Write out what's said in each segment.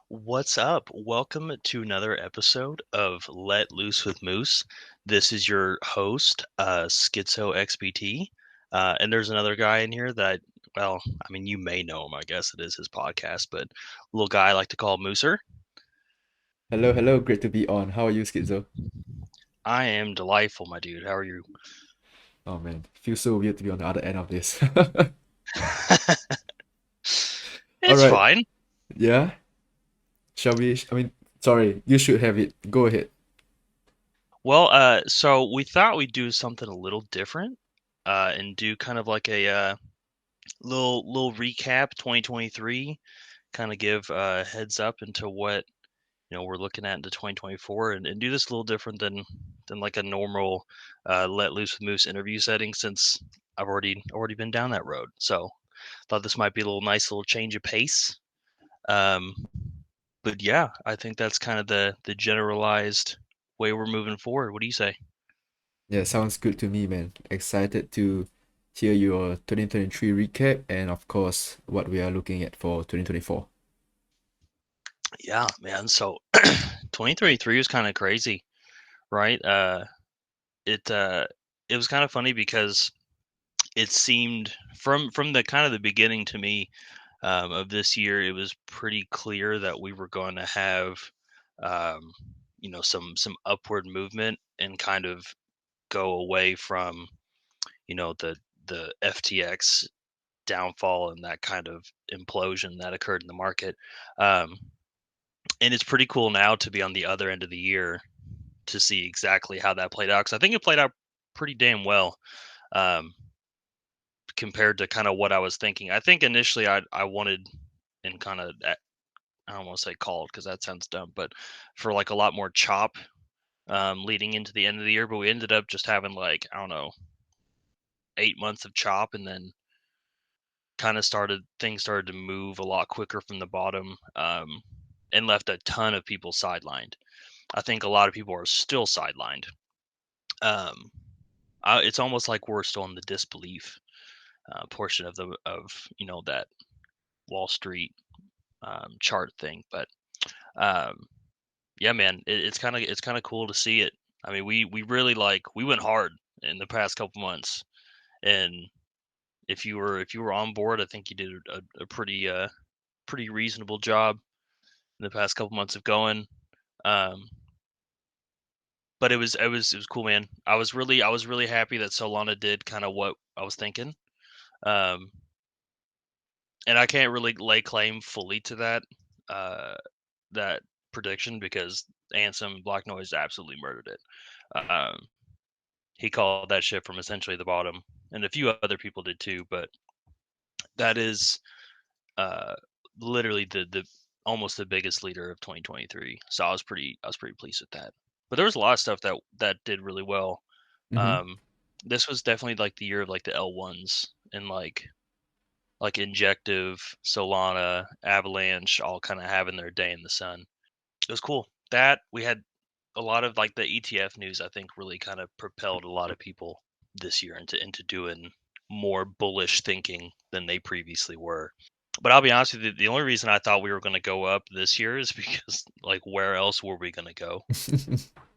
What's up? Welcome to another episode of Let Loose with Moose. This is your host, Schizoxbt. And there's another guy in here that, well, I mean, you may know him. I guess it is his podcast, but little guy I like to call Mooser. Hello, hello. Great to be on. How are you, Schizo? I am delightful, my dude. How are you? Oh man, feels so weird to be on the other end of this. All It's right. fine. Yeah. Shall we? I mean, sorry. You should have it. Go ahead. Well, so we thought we'd do something a little different, and do kind of like a little recap 2023, kind of give a heads up into what we're looking at into 2024, and do this a little different than like a normal let loose with moose interview setting, since I've already been down that road. So thought this might be a little nice little change of pace. um but yeah, I think that's kind of the generalized way we're moving forward. What do you say? Yeah, sounds good to me, man. Excited to hear your 2023 recap and, of course, what we are looking at for 2024. Yeah, man. So 2023 was kind of crazy, right? It it was kind of funny because it seemed from the kind of the beginning to me, of this year, it was pretty clear that we were going to have, um, some upward movement and kind of go away from, the FTX downfall and that kind of implosion that occurred in the market. Um, and it's pretty cool now to be on the other end of the year to see exactly how that played out, because I think it played out pretty damn well. Um, Compared to kind of what I was thinking. I think initially I wanted, and kind of, I don't want to say called because that sounds dumb, but for like a lot more chop, leading into the end of the year. But we ended up just having, like, I don't know, 8 months of chop, and then kind of started to move a lot quicker from the bottom, and left a ton of people sidelined. I think a lot of people are still sidelined. Um, it's almost like we're still in the disbelief portion of that Wall Street chart thing. But um, yeah, man, it's kind of cool to see it. I mean, we really, we went hard in the past couple months, and if you were on board, I think you did a pretty reasonable job in the past couple months of going. Um, but it was cool, man. I was really happy that Solana did kind of what I was thinking. Um, and I can't really lay claim fully to uh, that prediction, because Ansem Black Noise absolutely murdered it. Um, he called that shit from essentially the bottom, and a few other people did too. But that is uh, literally the almost the biggest leader of 2023. So I was pretty pleased with that. But there was a lot of stuff that did really well. Mm-hmm. Um, this was definitely like the year of like the L1s, and like Injective, Solana, Avalanche, all kind of having their day in the sun. It was cool. That we had a lot of like the ETF news, I think, really kind of propelled a lot of people this year into doing more bullish thinking than they previously were. But I'll be honest with you, the only reason I thought we were going to go up this year is because, like, where else were we going to go?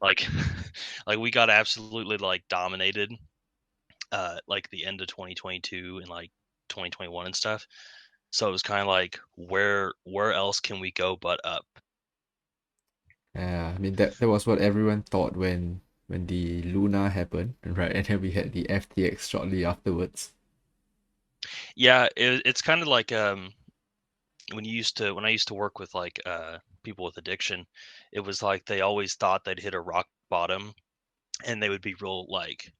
Like, like we got absolutely like dominated, like the end of 2022 and like 2021 and stuff. So it was kind of like, where else can we go but up? Yeah, I mean that was what everyone thought when the Luna happened, right? And then we had the FTX shortly afterwards. Yeah, it's kind of like, when I used to work with like people with addiction, it was like they always thought they'd hit a rock bottom, and they would be real like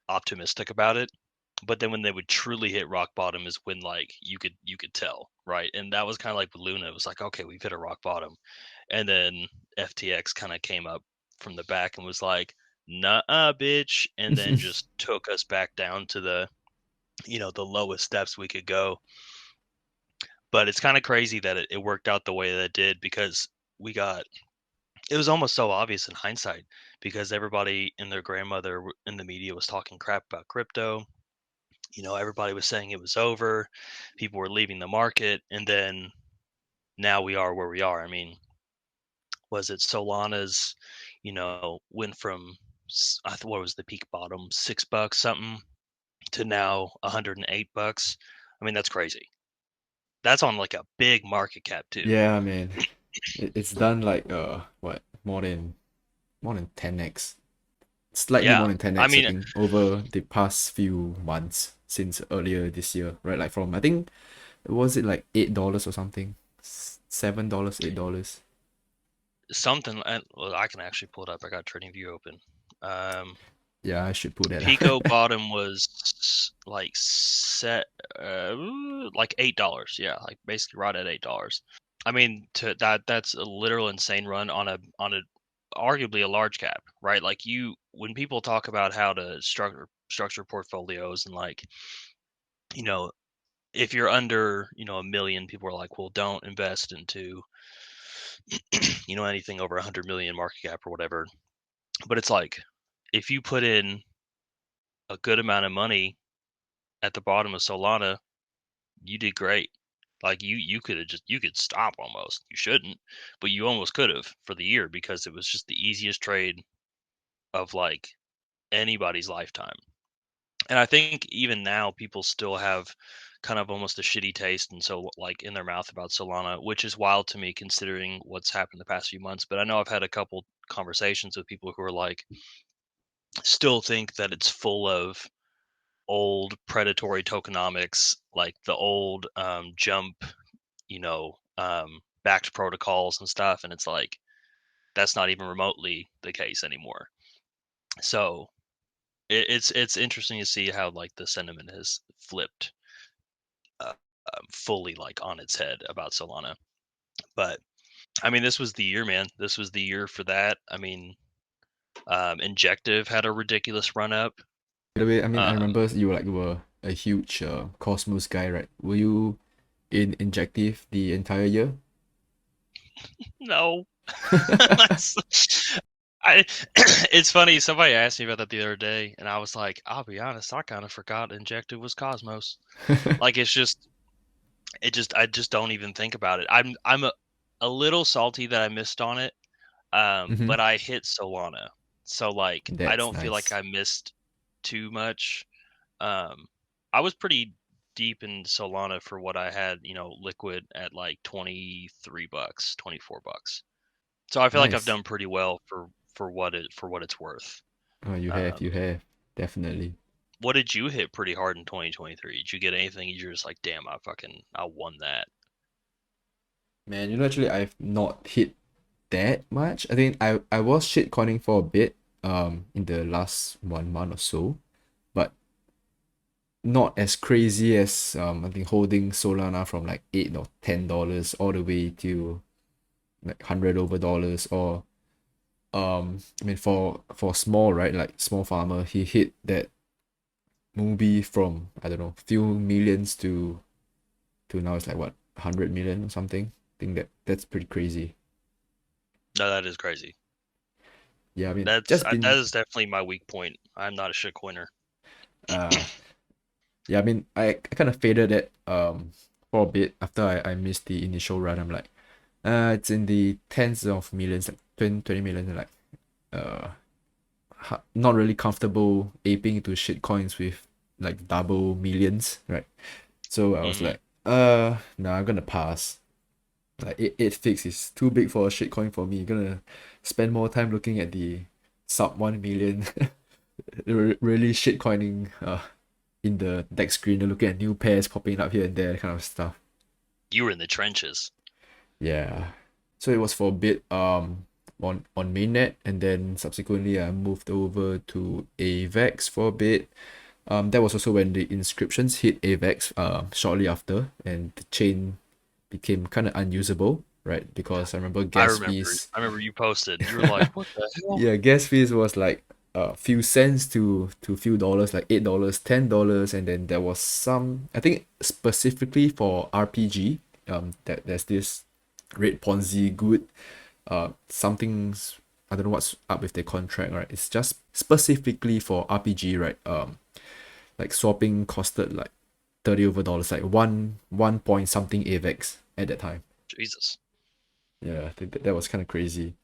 optimistic about it. But then when they would truly hit rock bottom is when, like, you could tell, right? And that was kind of like with Luna. It was like, okay, we've hit a rock bottom. And then FTX kind of came up from the back and was like, "Nah, bitch," and then just took us back down to the lowest steps we could go. But it's kind of crazy that it worked out the way that it did, because we got it was almost so obvious in hindsight because everybody and their grandmother in the media was talking crap about crypto. Everybody was saying it was over. People were leaving the market, and then now we are where we are. I mean, was it Solana's, went from what was the peak bottom, $6 something to now $108. I mean, that's crazy. That's on like a big market cap too. Yeah, man. It's done like what more than 10x. Slightly Yeah. more than I 10x, I mean, think, over the past few months since earlier this year, right? Like from I think was it like $8 or something? $7, $8. something. Well, I can actually pull it up. I got TradingView open. Um, Yeah, I should put that Pico up. bottom was like set, like $8. Yeah, like basically right at $8. I mean, to that's a literal insane run on a arguably a large cap, right? Like when people talk about how to structure portfolios and like, you know, if you're under, a million, people are like, well, don't invest into, anything over 100 million market cap or whatever. But it's like, if you put in a good amount of money at the bottom of Solana, you did great. Like you could have you could stop almost. You shouldn't, but you almost could have for the year because it was just the easiest trade of like anybody's lifetime. And I think even now people still have kind of almost a shitty taste and so like in their mouth about Solana, which is wild to me considering what's happened the past few months. But I know I've had a couple conversations with people who are like still think that it's full of old predatory tokenomics, like the old jump, backed protocols and stuff. And it's like that's not even remotely the case anymore. So it's interesting to see how like the sentiment has flipped uh, fully like on its head about Solana. But I mean, this was the year, man. This was the year for that. I mean, Injective had a ridiculous run up. By the way, I mean, I Um, remember you were a huge Cosmos guy, right? Were you in Injective the entire year? no, that's I. It's funny. Somebody asked me about that the other day, and I was like, I'll be honest, I kind of forgot Injective was Cosmos. Like I just don't even think about it. I'm a little salty that I missed on it. Mm-hmm. But I hit Solana. So like I That's don't feel like nice. I missed too much. Um I was pretty deep in Solana for what I had, liquid at like $23, $24. So I feel like I've Nice. done pretty well for what it's worth. Oh, you Um have, definitely. what did you hit pretty hard in 2023? Did you get anything you're just like, damn, I won that? Man, actually, I've not hit that much. I think I was shitcoining for a bit, in the last 1 month or so, but not as crazy as I think holding Solana from like $8 or $10 all the way to like 100 over dollars or I mean for small, right, like small farmer, he hit that movie from I don't know few millions to now it's like what 100 million or something. I think that's pretty crazy. No, that is crazy. Yeah, I mean That's just that been is definitely my weak point. I'm not a shitcoiner. uh yeah, I mean I kind of faded it for a bit after I missed the initial run. I'm like it's in the tens of millions, like 20 million, like uh not really comfortable aping into shit coins with like double millions, right? So I was Hmm. like, nah, I'm gonna pass. Like eight fix is too big for a shit coin for me. Gonna spend more time looking at the sub 1 million really shit coining in the deck screen, looking at new pairs popping up here and there, that kind of stuff. You were in the trenches. Yeah. So it was for a bit on mainnet, and then subsequently I moved over to AVAX for a bit. That was also when the inscriptions hit AVAX shortly after, and the chain became kind of unusable, right? Because I remember I gas remember. fees. I remember you posted. You were like, "What the hell?" Yeah, gas fees was like a few cents to few dollars, like $8, $10, and then there was some. I think specifically for RPG, that there's this red Ponzi good. something's, I don't know what's up with their contract, right? It's just specifically for RPG, right? Like swapping costed like $30 over, like one point something AVEX at that time. Jesus. Yeah, I think that was kind of crazy.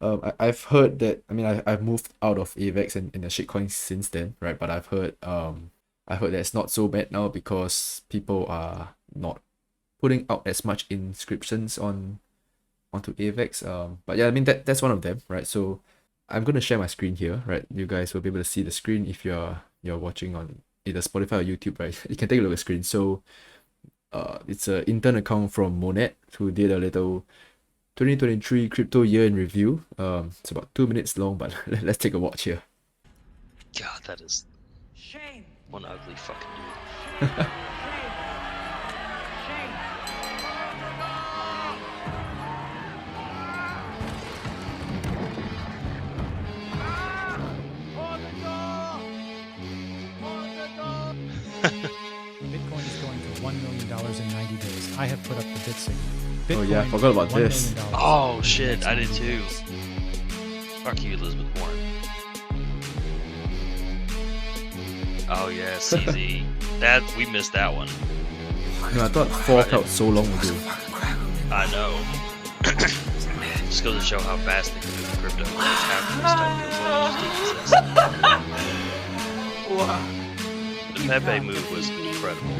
I've heard that. I mean, I've moved out of AVEX and the shitcoin since then, right? But I heard that it's not so bad now because people are not putting out as much inscriptions onto AVEX. But yeah, I mean that's one of them, right? So I'm gonna share my screen here, right? You guys will be able to see the screen if you're watching on either Spotify or YouTube, right? You can take a look at the screen. So it's an intern account from Monad who did a little 2023 crypto year in review. It's about 2 minutes long, but let's take a watch here. God, that is Shame. one ugly fucking dude. Bitcoin is going to $1 million in 90 days. I have put up the bit signal. Bitcoin Oh, yeah, I forgot about $1 this. million Oh in the shit, next I did 90 too. days. Fuck you, Elizabeth Warren. Oh yeah, CZ. That we missed that one. No, I thought fork out so long ago. I know. Just goes to show how fast they can move crypto. Like, half of this stuff feels like it just exists. The Pepe move was incredible.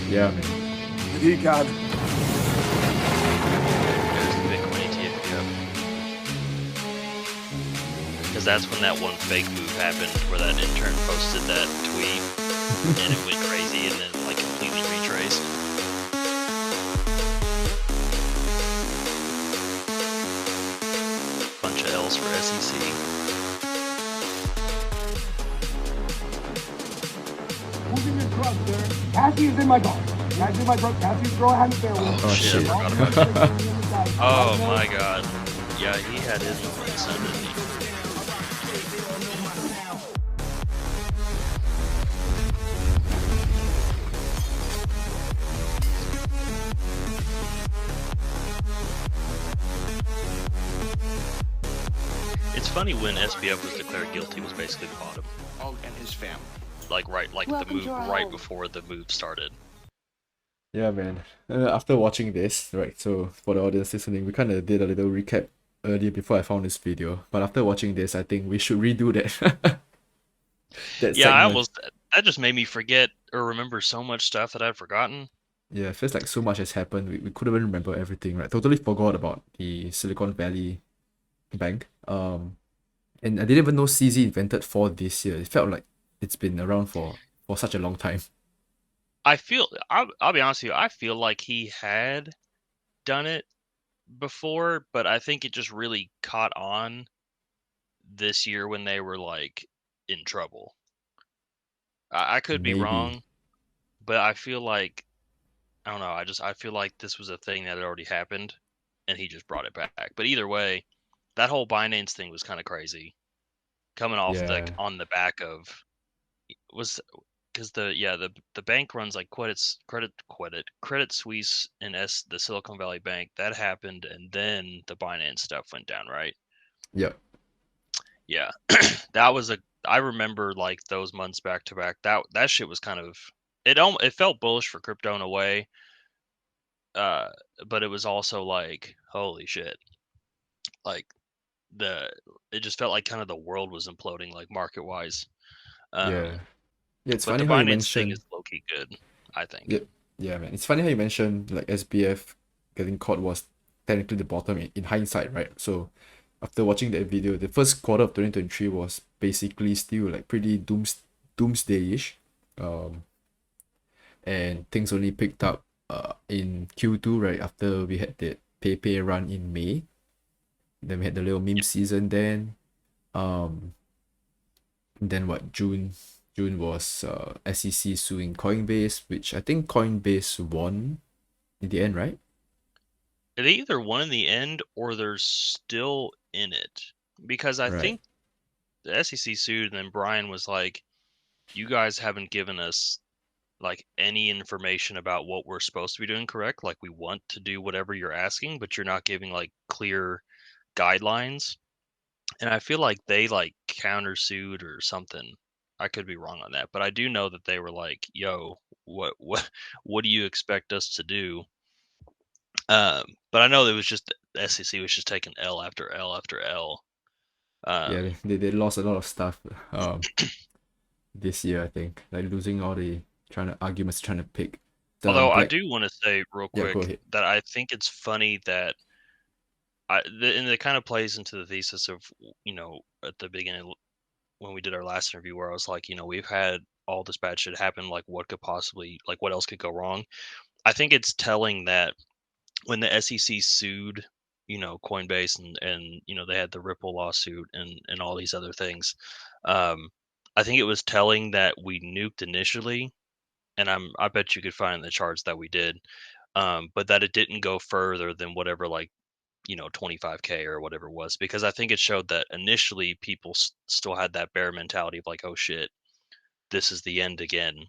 Yeah, man. You got it. There's the Bitcoin ETF, yep. Because that's when that one fake move happened, where that intern posted that tweet, and it went crazy, and then like completely retraced. Bunch of L's for SEC. Moving your truck, sir. Cassie is in my car. Cassie's in my truck. Cassie's throwing hand fair with Oh, me. shit, I shit. forgot about that. Oh my god. Yeah, he had his moment, so didn't he? It's funny when SBF was declared guilty was basically the bottom. And his family. Like the Welcome move to our right home. before the move started. Yeah, man. After watching this, right, so for the audience listening, we kind of did a little recap earlier before I found this video. But after watching this, I think we should redo that. That Yeah, segment. that just made me forget or remember so much stuff that I'd forgotten. Yeah, it feels like so much has happened. We couldn't even remember everything, right? Totally forgot about the Silicon Valley Bank. And I didn't even know CZ invented for this year. It felt like it's been around for such a long time. I'll be honest with you, I feel like he had done it before, but I think it just really caught on this year when they were like in trouble. I could be Maybe. wrong, but I feel like I don't know. I feel like this was a thing that had already happened, and he just brought it back. But either way, that whole Binance thing was kind of crazy, coming off Yeah. on the back of was because the bank runs like Credit Suisse and the Silicon Valley Bank that happened, and then the Binance stuff went down, right? Yep. Yeah, that was I remember like those months back to back. That shit was kind of it felt bullish for crypto in a way, but it was also like holy shit, like it just felt like kind of the world was imploding like market wise. Yeah. Yeah, it's But the funny how you Binance thing mentioned. is low key good, I think. Yep. Yeah, man. It's funny how you mentioned like SBF getting caught was technically the bottom in hindsight, right? So after watching that video, the first quarter of 2023 was basically still like pretty doomsday-ish. Um, and things only picked up in Q2, right? After we had that Pepe run in May. Then we had the little meme season then. Um, then what, June was SEC suing Coinbase, which I think Coinbase won in the end, right? They either won in the end or they're still in it. Because I Right. think the SEC sued and then Brian was like, you guys haven't given us like any information about what we're supposed to be doing correct. Like we want to do whatever you're asking, but you're not giving like clear guidelines, and I feel like they like countersued or something. I could be wrong on that, but I do know that they were like, "Yo, what do you expect us to do?" But I know it was just the SEC was just taking L after L after L. Yeah, they lost a lot of stuff this year, I think. Like losing all the trying to pick the Although I black. do want to say real Yeah, go quick ahead. that I think it's funny that and it kind of plays into the thesis of, at the beginning when we did our last interview where I was like, we've had all this bad shit happen. Like, what else could go wrong? I think it's telling that when the SEC sued, Coinbase and they had the Ripple lawsuit and all these other things. Um, I think it was telling that we nuked initially, and I bet you could find in the charts that we did, but that it didn't go further than whatever 25K or whatever it was, because I think it showed that initially people still had that bear mentality of like, oh shit, this is the end again.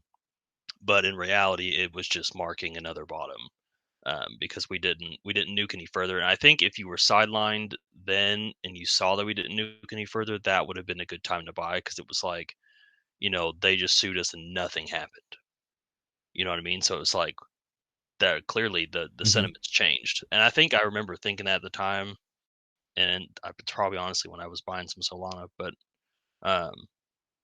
But in reality, it was just marking another bottom, because we didn't nuke any further. And I think if you were sidelined then and you saw that we didn't nuke any further, that would have been a good time to buy, because it was like, they just sued us and nothing happened. You know what I mean? So it's like that clearly the Mm-hmm. sentiment's changed. And I think I remember thinking that at the time, and it's probably honestly when I was buying some Solana, but um,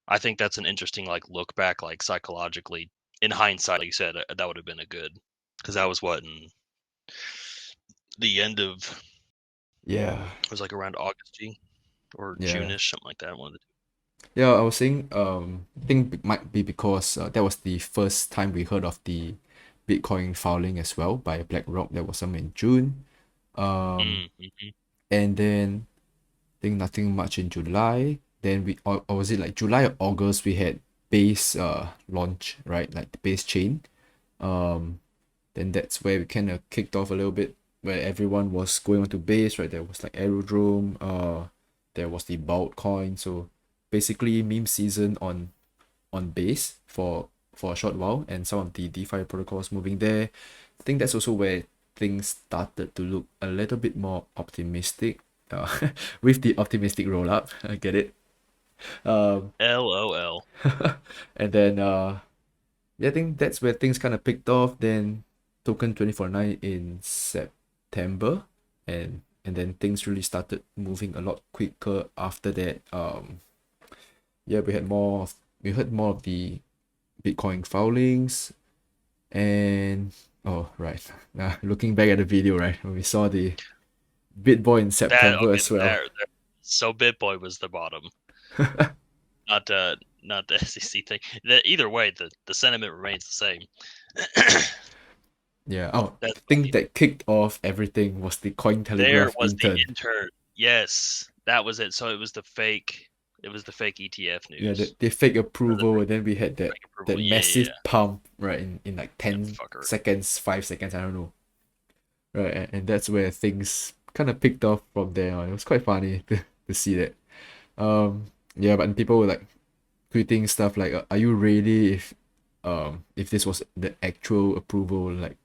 I think that's an interesting like look back, like psychologically in hindsight, like you said, that would have been a good, because that was what in the end of Yeah, it was like around August or yeah. June-ish, something like that. One of the Yeah, I was saying, I think it might be because that was the first time we heard of the Bitcoin filing as well by BlackRock. That was somewhere in June. two. Um, Mm-hmm. and then I think nothing much in July. Then or was it like July or August? We had base launch, right? Like the base chain. Um, then that's where we kind of kicked off a little bit, where everyone was going onto base, right? There was like Aerodrome, there was the Bolt coin. So basically meme season on base for a short while, and some of the DeFi protocols moving there. I think that's also where things started to look a little bit more optimistic, with the optimistic roll up. I get it. Um, LOL. and then yeah, I think that's where things kind of picked off. Then token 24/9 in September, and then things really started moving a lot quicker after that. Yeah, we heard more of the Bitcoin filings, and oh right, looking back at the video, right, when we saw the Bitboy in That September okay. as well. So BitBoy was the bottom, not the SEC thing. Either way, the sentiment remains the same. Yeah. Oh, the That's thing funny. that kicked off everything was the There Cointelegraph was the intern. intern. Yes, that was it. So it was the fake. It was the fake ETF Yeah, news the fake or the approval, and then we had fake that approval. Yeah, yeah, massive yeah. pump, right, in like That 10 fucker. seconds, 5 seconds, I don't know. Right, and that's where things kind of picked off from there on. It was quite funny to see that. Yeah, but people were like tweeting stuff like, "Are you ready if this was the actual approval? Like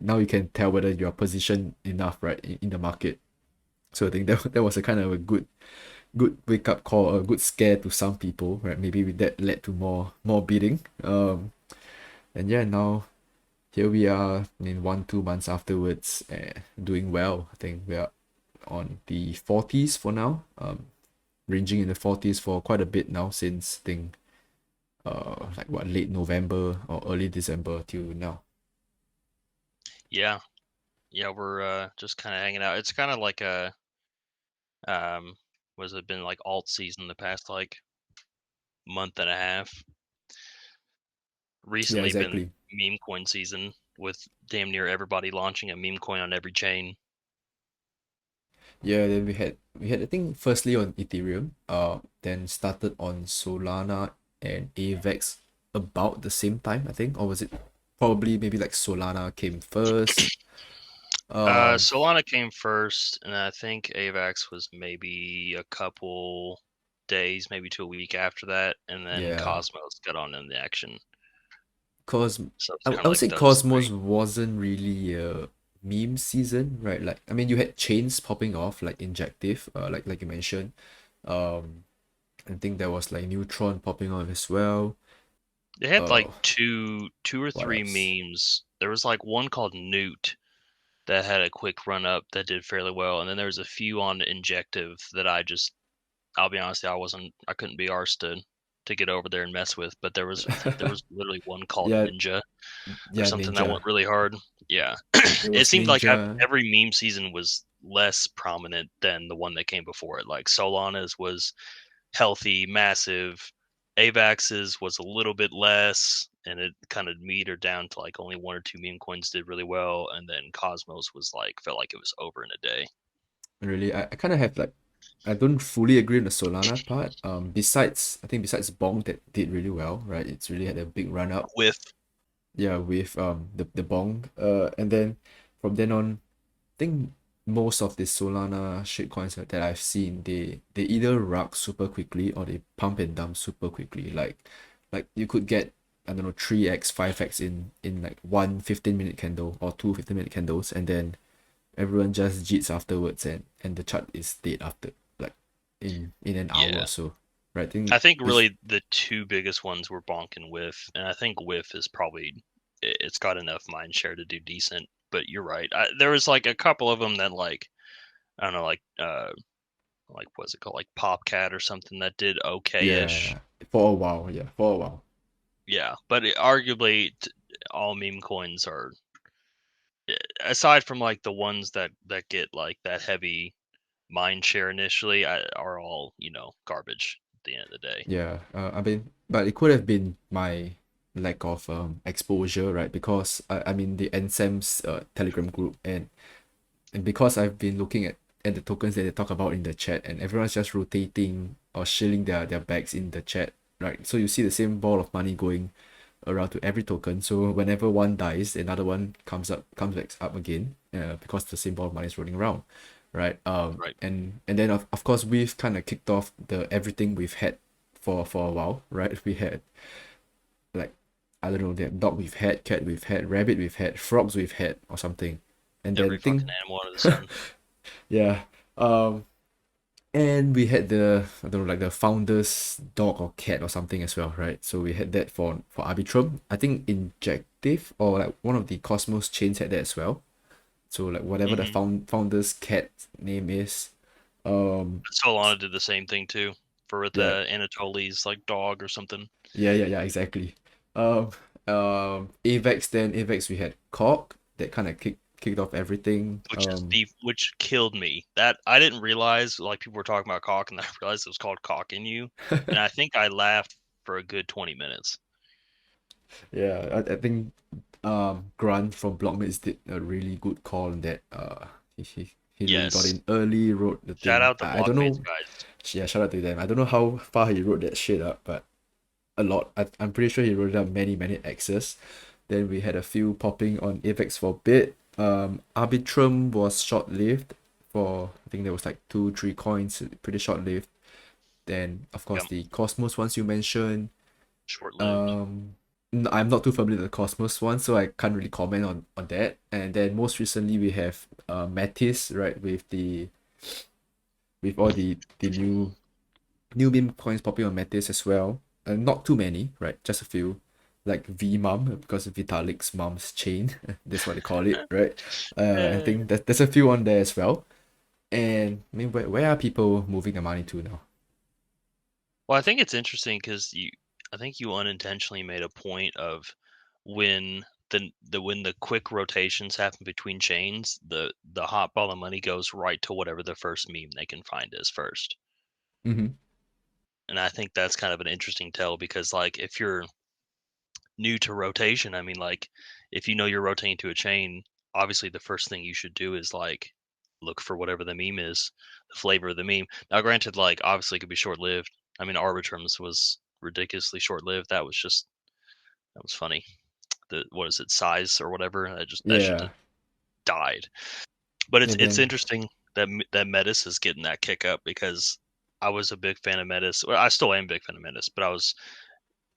now you can tell whether you are positioned enough, right, in the market." So I think that was a kind of a good wake up call, a good scare to some people, right? Maybe that led to more bidding. And yeah, now here we are in 1-2 months afterwards, doing well. I think we are on the 40s for now, ranging in the 40s for quite a bit now since I think like what, late November or early December till now. Yeah, yeah. We're just kind of hanging out. It's kind of like a was it been like alt season the past like month and a half. Yeah, Recently been exactly. meme coin season with damn near everybody launching a meme coin on every chain. Yeah, then we had I think firstly on Ethereum, then started on Solana and AVAX about the same time, I think, or was it probably maybe like Solana came first? Solana came first, and I think AVAX was maybe a couple days, maybe to a week after that, and then Yeah, Cosmos got on in the action. cause So it's I kind of would like say those Cosmos three. wasn't really a meme season, right? Like I mean, you had chains popping off like injective, like you mentioned. Um, I think there was like neutron popping off as well. They had like Uh, two or what three else? memes. There was like one called Newt that had a quick run up that did fairly well, and then there was a few on Injective that I'll be honest, I couldn't be arsed to get over there and mess with. But there was literally one called Yeah, Ninja or yeah, something that Ninja. went really hard. Yeah, It it was seemed like Ninja. every meme season was less prominent than the one that came before it. Like Solana's was healthy, massive. Avax's was a little bit less, and it kind of metered down to like only one or two meme coins did really well, and then Cosmos was like felt like it was over in a day. Really, I kind of have like I don't fully agree on the Solana part. I think besides Bong that did really well, right? It's really had a big run up. With Yeah, with the Bong. And then from then on, I think most of the Solana shitcoins that I've seen, they either rug super quickly or they pump and dump super quickly. Like you could get, I don't know, 3x, 5x in like one 15-minute candle or two 15-minute candles, and then everyone just jits afterwards, and the chart is dead after like in an hour or yeah, so. Right? I I think think this really the two biggest ones were Bonk and Whiff, and I think Whiff is probably it's got enough mind share to do decent. But you're right. There was like a couple of them that like I don't know, like what's it called, like Popcat or something that did okay-ish. yeah, for a while, yeah, for a while. Yeah, but arguably all meme coins are aside from like the ones that get like that heavy mind share initially, are all garbage at the end of the day. Yeah, I mean, but it could have been my lack of exposure, right? Because I'm in the NSAM's Telegram group, and because I've been looking at the tokens that they talk about in the chat, and everyone's just rotating or shilling their bags in the chat, right? So you see the same ball of money going around to every token. So whenever one dies, another one comes back up again, because the same ball of money is rolling around, right? Right. And then of course we've kind of kicked off the everything we've had for a while, right? We had like, I don't know, that dog we've had, cat we've had, rabbit we've had, frogs we've had, or something. And then Every fucking thing, animal under the sun. yeah. Um, and we had the, I don't know, like the founder's dog or cat or something as well, right? So we had that for Arbitrum. I think Injective or like one of the Cosmos chains had that as well. So like whatever the Hmm. founder's cat name is. Um, Solana did the same thing too for yeah, the Anatoly's like dog or something, yeah, exactly. Um, Avex we had Cork that kind of kicked off everything. which killed me. That I didn't realize like people were talking about cock, and I realized it was called cock in you, and I think I laughed for a good 20 minutes. Yeah, I think Grant from Blockmates did a really good call on that. He really got Yes, in early, wrote the shout thing. out to I don't Blockmates know. guys. Yeah, shout out to them. I don't know how far he wrote that shit up, but a lot. I'm pretty sure he wrote up many X's. Then we had a few popping on Avex for a bit. Arbitrum was short lived for, I think there was like 2 3 coins, pretty short lived. Then of course Yep, the Cosmos ones you mentioned. short lived. Um, I'm not too familiar with the Cosmos one, so I can't really comment on that. And then most recently we have Matisse, right, with all the new meme coins popping on Matisse as well. Not too many, right? Just a few. Like V Mum, because of Vitalik's mom's chain. That's what they call it, right? I Eh, think there's a few on there as well. And I mean, where are people moving their money to now? Well, I think it's interesting because I think you unintentionally made a point of when when the quick rotations happen between chains, the hot ball of money goes right to whatever the first meme they can find is first. Mm-hmm. And I think that's kind of an interesting tell because like if you're new to rotation, I mean like if you know you're rotating to a chain, obviously the first thing you should do is like look for whatever the meme is, the flavor of the meme. Now granted, like obviously it could be short lived. I mean Arbitrums was ridiculously short lived. That was funny. The what is it, size or whatever? That shit Yeah. just died. But And it's then interesting that that Metis is getting that kick up because I was a big fan of Metis. Well, I still am a big fan of Metis, but I was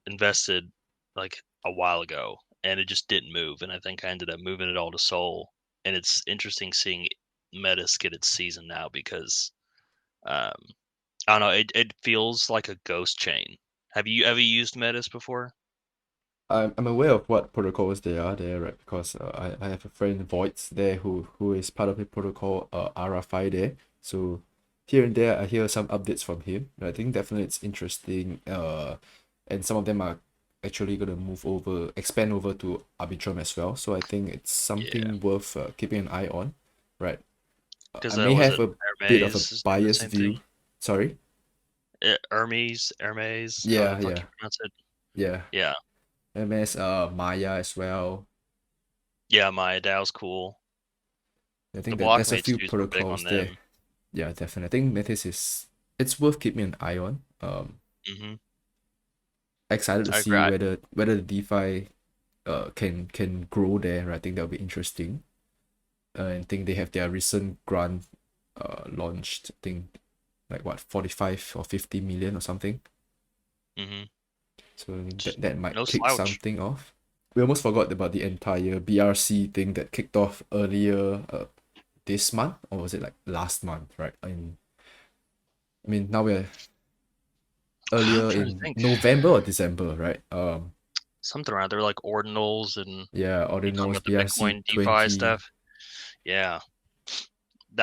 invested like a while ago and it just didn't move. And I think I ended up moving it all to Soul. and it's interesting seeing Metis get its season now because I don't know, it feels like a ghost chain. Have you ever used Metis before? I'm aware of what protocols they are there, right? Because I have a friend Voids there who is part of the protocol RFI there. So here and there I hear some updates from him. I think definitely it's interesting. And some of them are actually gonna expand over to Arbitrum as well. So I think it's Yeah, something worth keeping an eye on, right? because I may was have it a bit of a Hermes is doing the biased same thing? view. Sorry. Hermes, however Yeah, the fuck yeah, you pronounce it. yeah. Yeah, MS Maya as well. yeah, my DAO's cool. I The think that there's a blockmates few dudes were big protocols on there. them. Yeah, definitely. I think Metis is it's worth keeping an eye on. Hmm. Excited to I agree. see whether the DeFi can grow there. I think that'll be interesting. And I think they have their recent grant launched. I think like what 45 or 50 million or something. Hmm. So I think Just that might no kick slouch. something off. We almost forgot about the entire BRC thing that kicked off earlier this month, or was it like last month, right? I mean now we're I'm earlier trying to in think. November or December, right? Something around there, like ordinals, and Yeah, you talking Ordinals about the BRC Bitcoin DeFi 20. stuff. Yeah,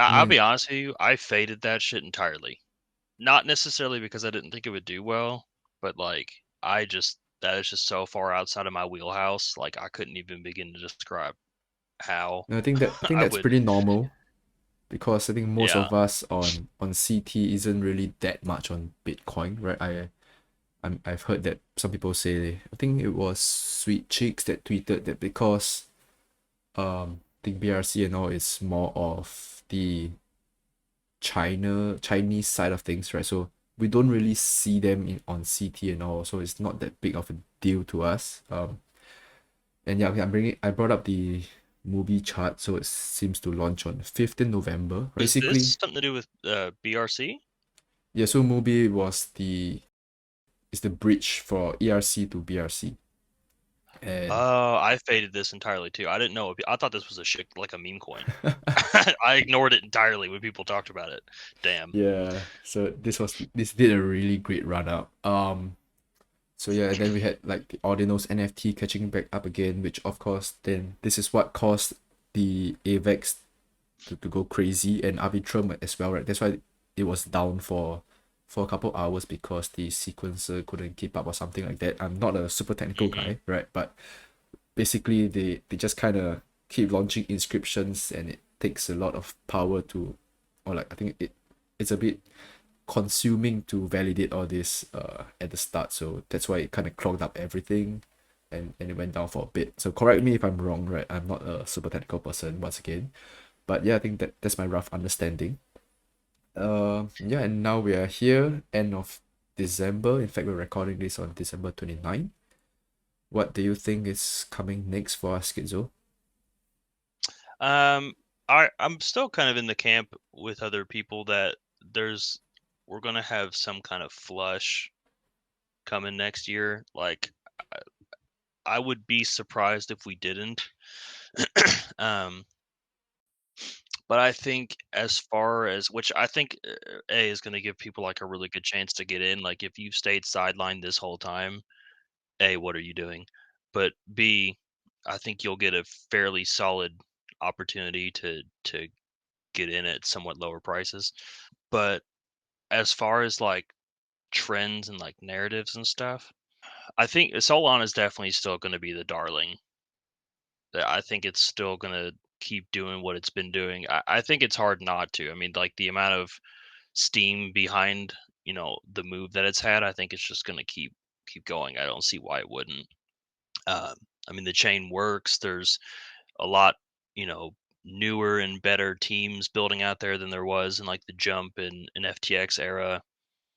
I I'll mean, be honest with you, I faded that shit entirely. Not necessarily because I didn't think it would do well, but like that is just so far outside of my wheelhouse. Like I couldn't even begin to describe how I think I that's would. pretty normal because I think most Yeah. of us on CT isn't really that much on Bitcoin, right? I've heard that some people say I think it was Sweet Cheeks that tweeted that because I think BRC and all is more of the Chinese side of things, right? So we don't really see them on CT and all, so it's not that big of a deal to us. And yeah, okay, I brought up the movie chart, so it seems to launch on 15th November. Is Basically, this something to do with BRC? yeah, so movie was the is the bridge for ERC to BRC. And Oh, I faded this entirely too. I didn't know. I thought this was a shit like a meme coin. I ignored it entirely when people talked about it. Damn. yeah, so this did a really great run up. So yeah, and then we had like the Ordinals NFT catching back up again, which of course then this is what caused the AVAX to go crazy and Arbitrum as well, right? That's why it was down for a couple hours because the sequencer couldn't keep up or something like that. I'm not a super technical Hmm. guy, right? But basically they just kind of keep launching inscriptions and it takes a lot of power to, or like I think it's a bit consuming to validate all this at the start, so that's why it kind of clogged up everything and it went down for a bit. So correct me if I'm wrong, right? I'm not a super technical person once again, but yeah, I think that's my rough understanding. Yeah, and now we are here end of December. In fact, we're recording this on December 29th. What do you think is coming next for us, Schizo? Um, I'm still kind of in the camp with other people that there's we're gonna have some kind of flush coming next year. Like I would be surprised if we didn't. um, but I think as far as which I think A is gonna give people like a really good chance to get in. Like if you've stayed sidelined this whole time, A, what are you doing? But B, I think you'll get a fairly solid opportunity to get in at somewhat lower prices. But as far as like trends and like narratives and stuff, I think Solana is definitely still going to be the darling. I think it's still going to keep doing what it's been doing. I think it's hard not to. I mean, like the amount of steam behind the move that it's had, I think it's just going to keep going. I don't see why it wouldn't. Um, I mean, the chain works. There's a lot, you know, newer and better teams building out there than there was in like the Jump and FTX era.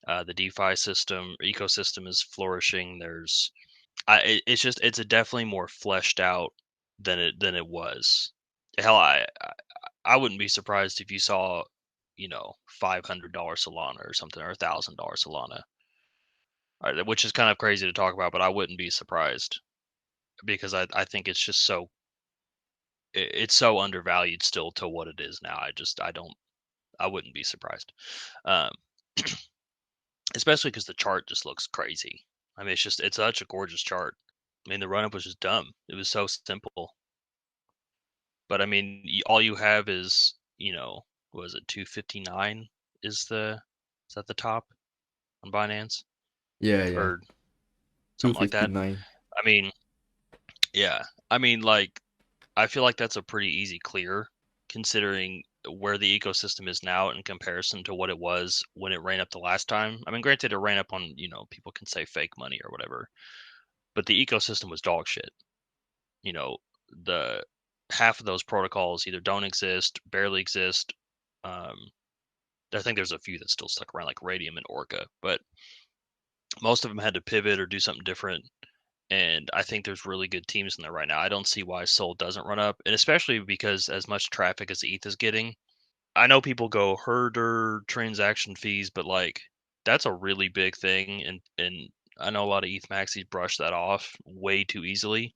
The DeFi system ecosystem is flourishing. It's a definitely more fleshed out than it was. Hell, I wouldn't be surprised if you saw, $500 Solana or something, or $1,000 Solana, which is kind of crazy to talk about, but I wouldn't be surprised because I think it's just so it's so undervalued still to what it is now. I wouldn't be surprised. Um, especially because the chart just looks crazy. I mean, it's such a gorgeous chart. I mean, the run up was just dumb. It was so simple. But I mean, all you have is, was it 259 is at the top on Binance Yeah. or something like that. 259. I mean, yeah. I mean, like, I feel like that's a pretty easy clear considering where the ecosystem is now in comparison to what it was when it ran up the last time. I mean, granted, it ran up on, people can say fake money or whatever, but the ecosystem was dog shit. You know, the half of those protocols either don't exist, barely exist. I think there's a few that still stuck around, like Radium and Orca, but most of them had to pivot or do something different. And I think there's really good teams in there right now. I don't see why Sol doesn't run up, and especially because as much traffic as ETH is getting, I know people go herder transaction fees, but like that's a really big thing, and I know a lot of ETH maxis brush that off way too easily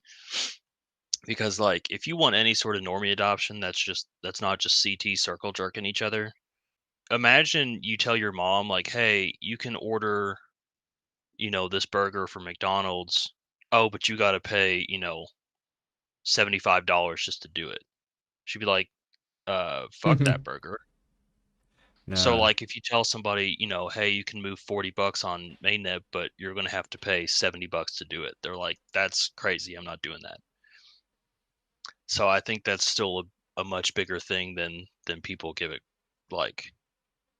because like if you want any sort of normie adoption, that's not just CT circle jerking each other. Imagine you tell your mom like, "Hey, you can order, this burger from McDonald's. Oh, but you got to pay, $75 just to do it." She'd be like, fuck that burger." So Nah. like if you tell somebody, "Hey, you can move $40 on mainnet, but you're going to have to pay $70 to do it." They're like, "That's crazy. I'm not doing that." So I think that's still a much bigger thing than people give it like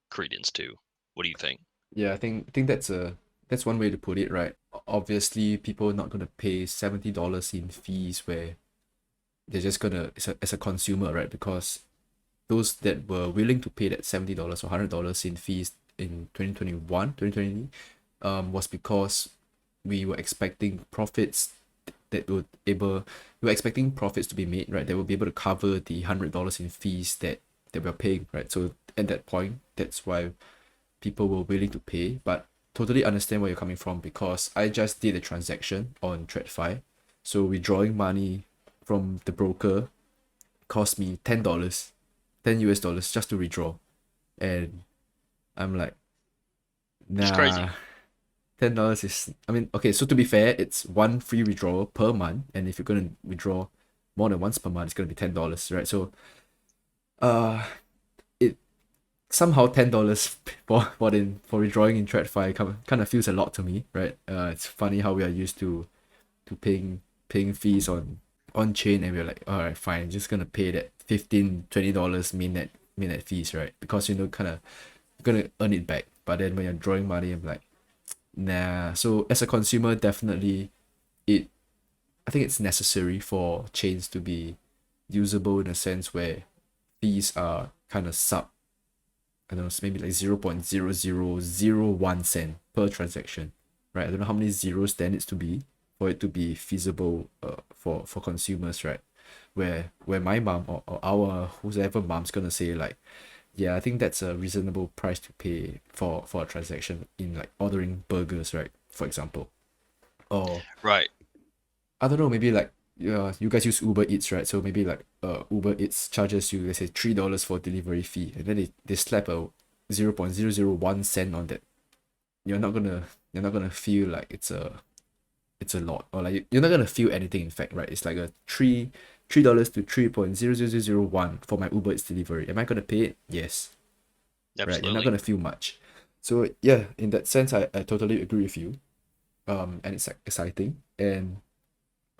credence to. What do you think? Yeah, I think that's one way to put it, right? Obviously, people are not gonna pay $70 in fees where they're just gonna as a consumer, right? Because those that were willing to pay that $70 or $100 in fees in 2021, 2020, was because we were expecting profits that would able we were expecting profits to be made, right? That will be able to cover the $100 in fees that we're paying, right? So at that point, that's why people were willing to pay. But totally understand where you're coming from because I just did a transaction on TradFi. So withdrawing money from the broker cost me $10, 10 US dollars just to withdraw. And I'm like, Which is nah, crazy. $10 is, I mean, okay, so to be fair, it's one free withdrawal per month. And if you're going to withdraw more than once per month, it's going to be $10, right? So, it somehow $10 for withdrawing in TradFi kind of feels a lot to me, right? It's funny how we are used to paying fees on chain, and we're like, all right, fine, just gonna pay that $15-20 mainnet fees, right? Because kind of gonna earn it back. But then when you're drawing money, I'm like, nah. So as a consumer, definitely it I think it's necessary for chains to be usable in a sense where fees are kind of I don't know, maybe like 0.0001 cent per transaction, right? I don't know how many zeros there needs to be for it to be feasible for consumers, right? Where my mom or our whoever mom's gonna say like, yeah, I think that's a reasonable price to pay for a transaction in like ordering burgers, right? For example. Or Right. I don't know, maybe like you guys use Uber Eats, right? So maybe like Uber Eats charges you, let's say $3 for delivery fee, and then they slap a 0.001 cent on that. You're not gonna feel like it's a lot, or like you're not gonna feel anything, in fact, right? It's like a $3 to 3.00001 for my Uber Eats delivery. Am I gonna pay it? Yes. Right? You're not Absolutely. gonna feel much. So yeah, in that sense, I totally agree with you. And it's like exciting. And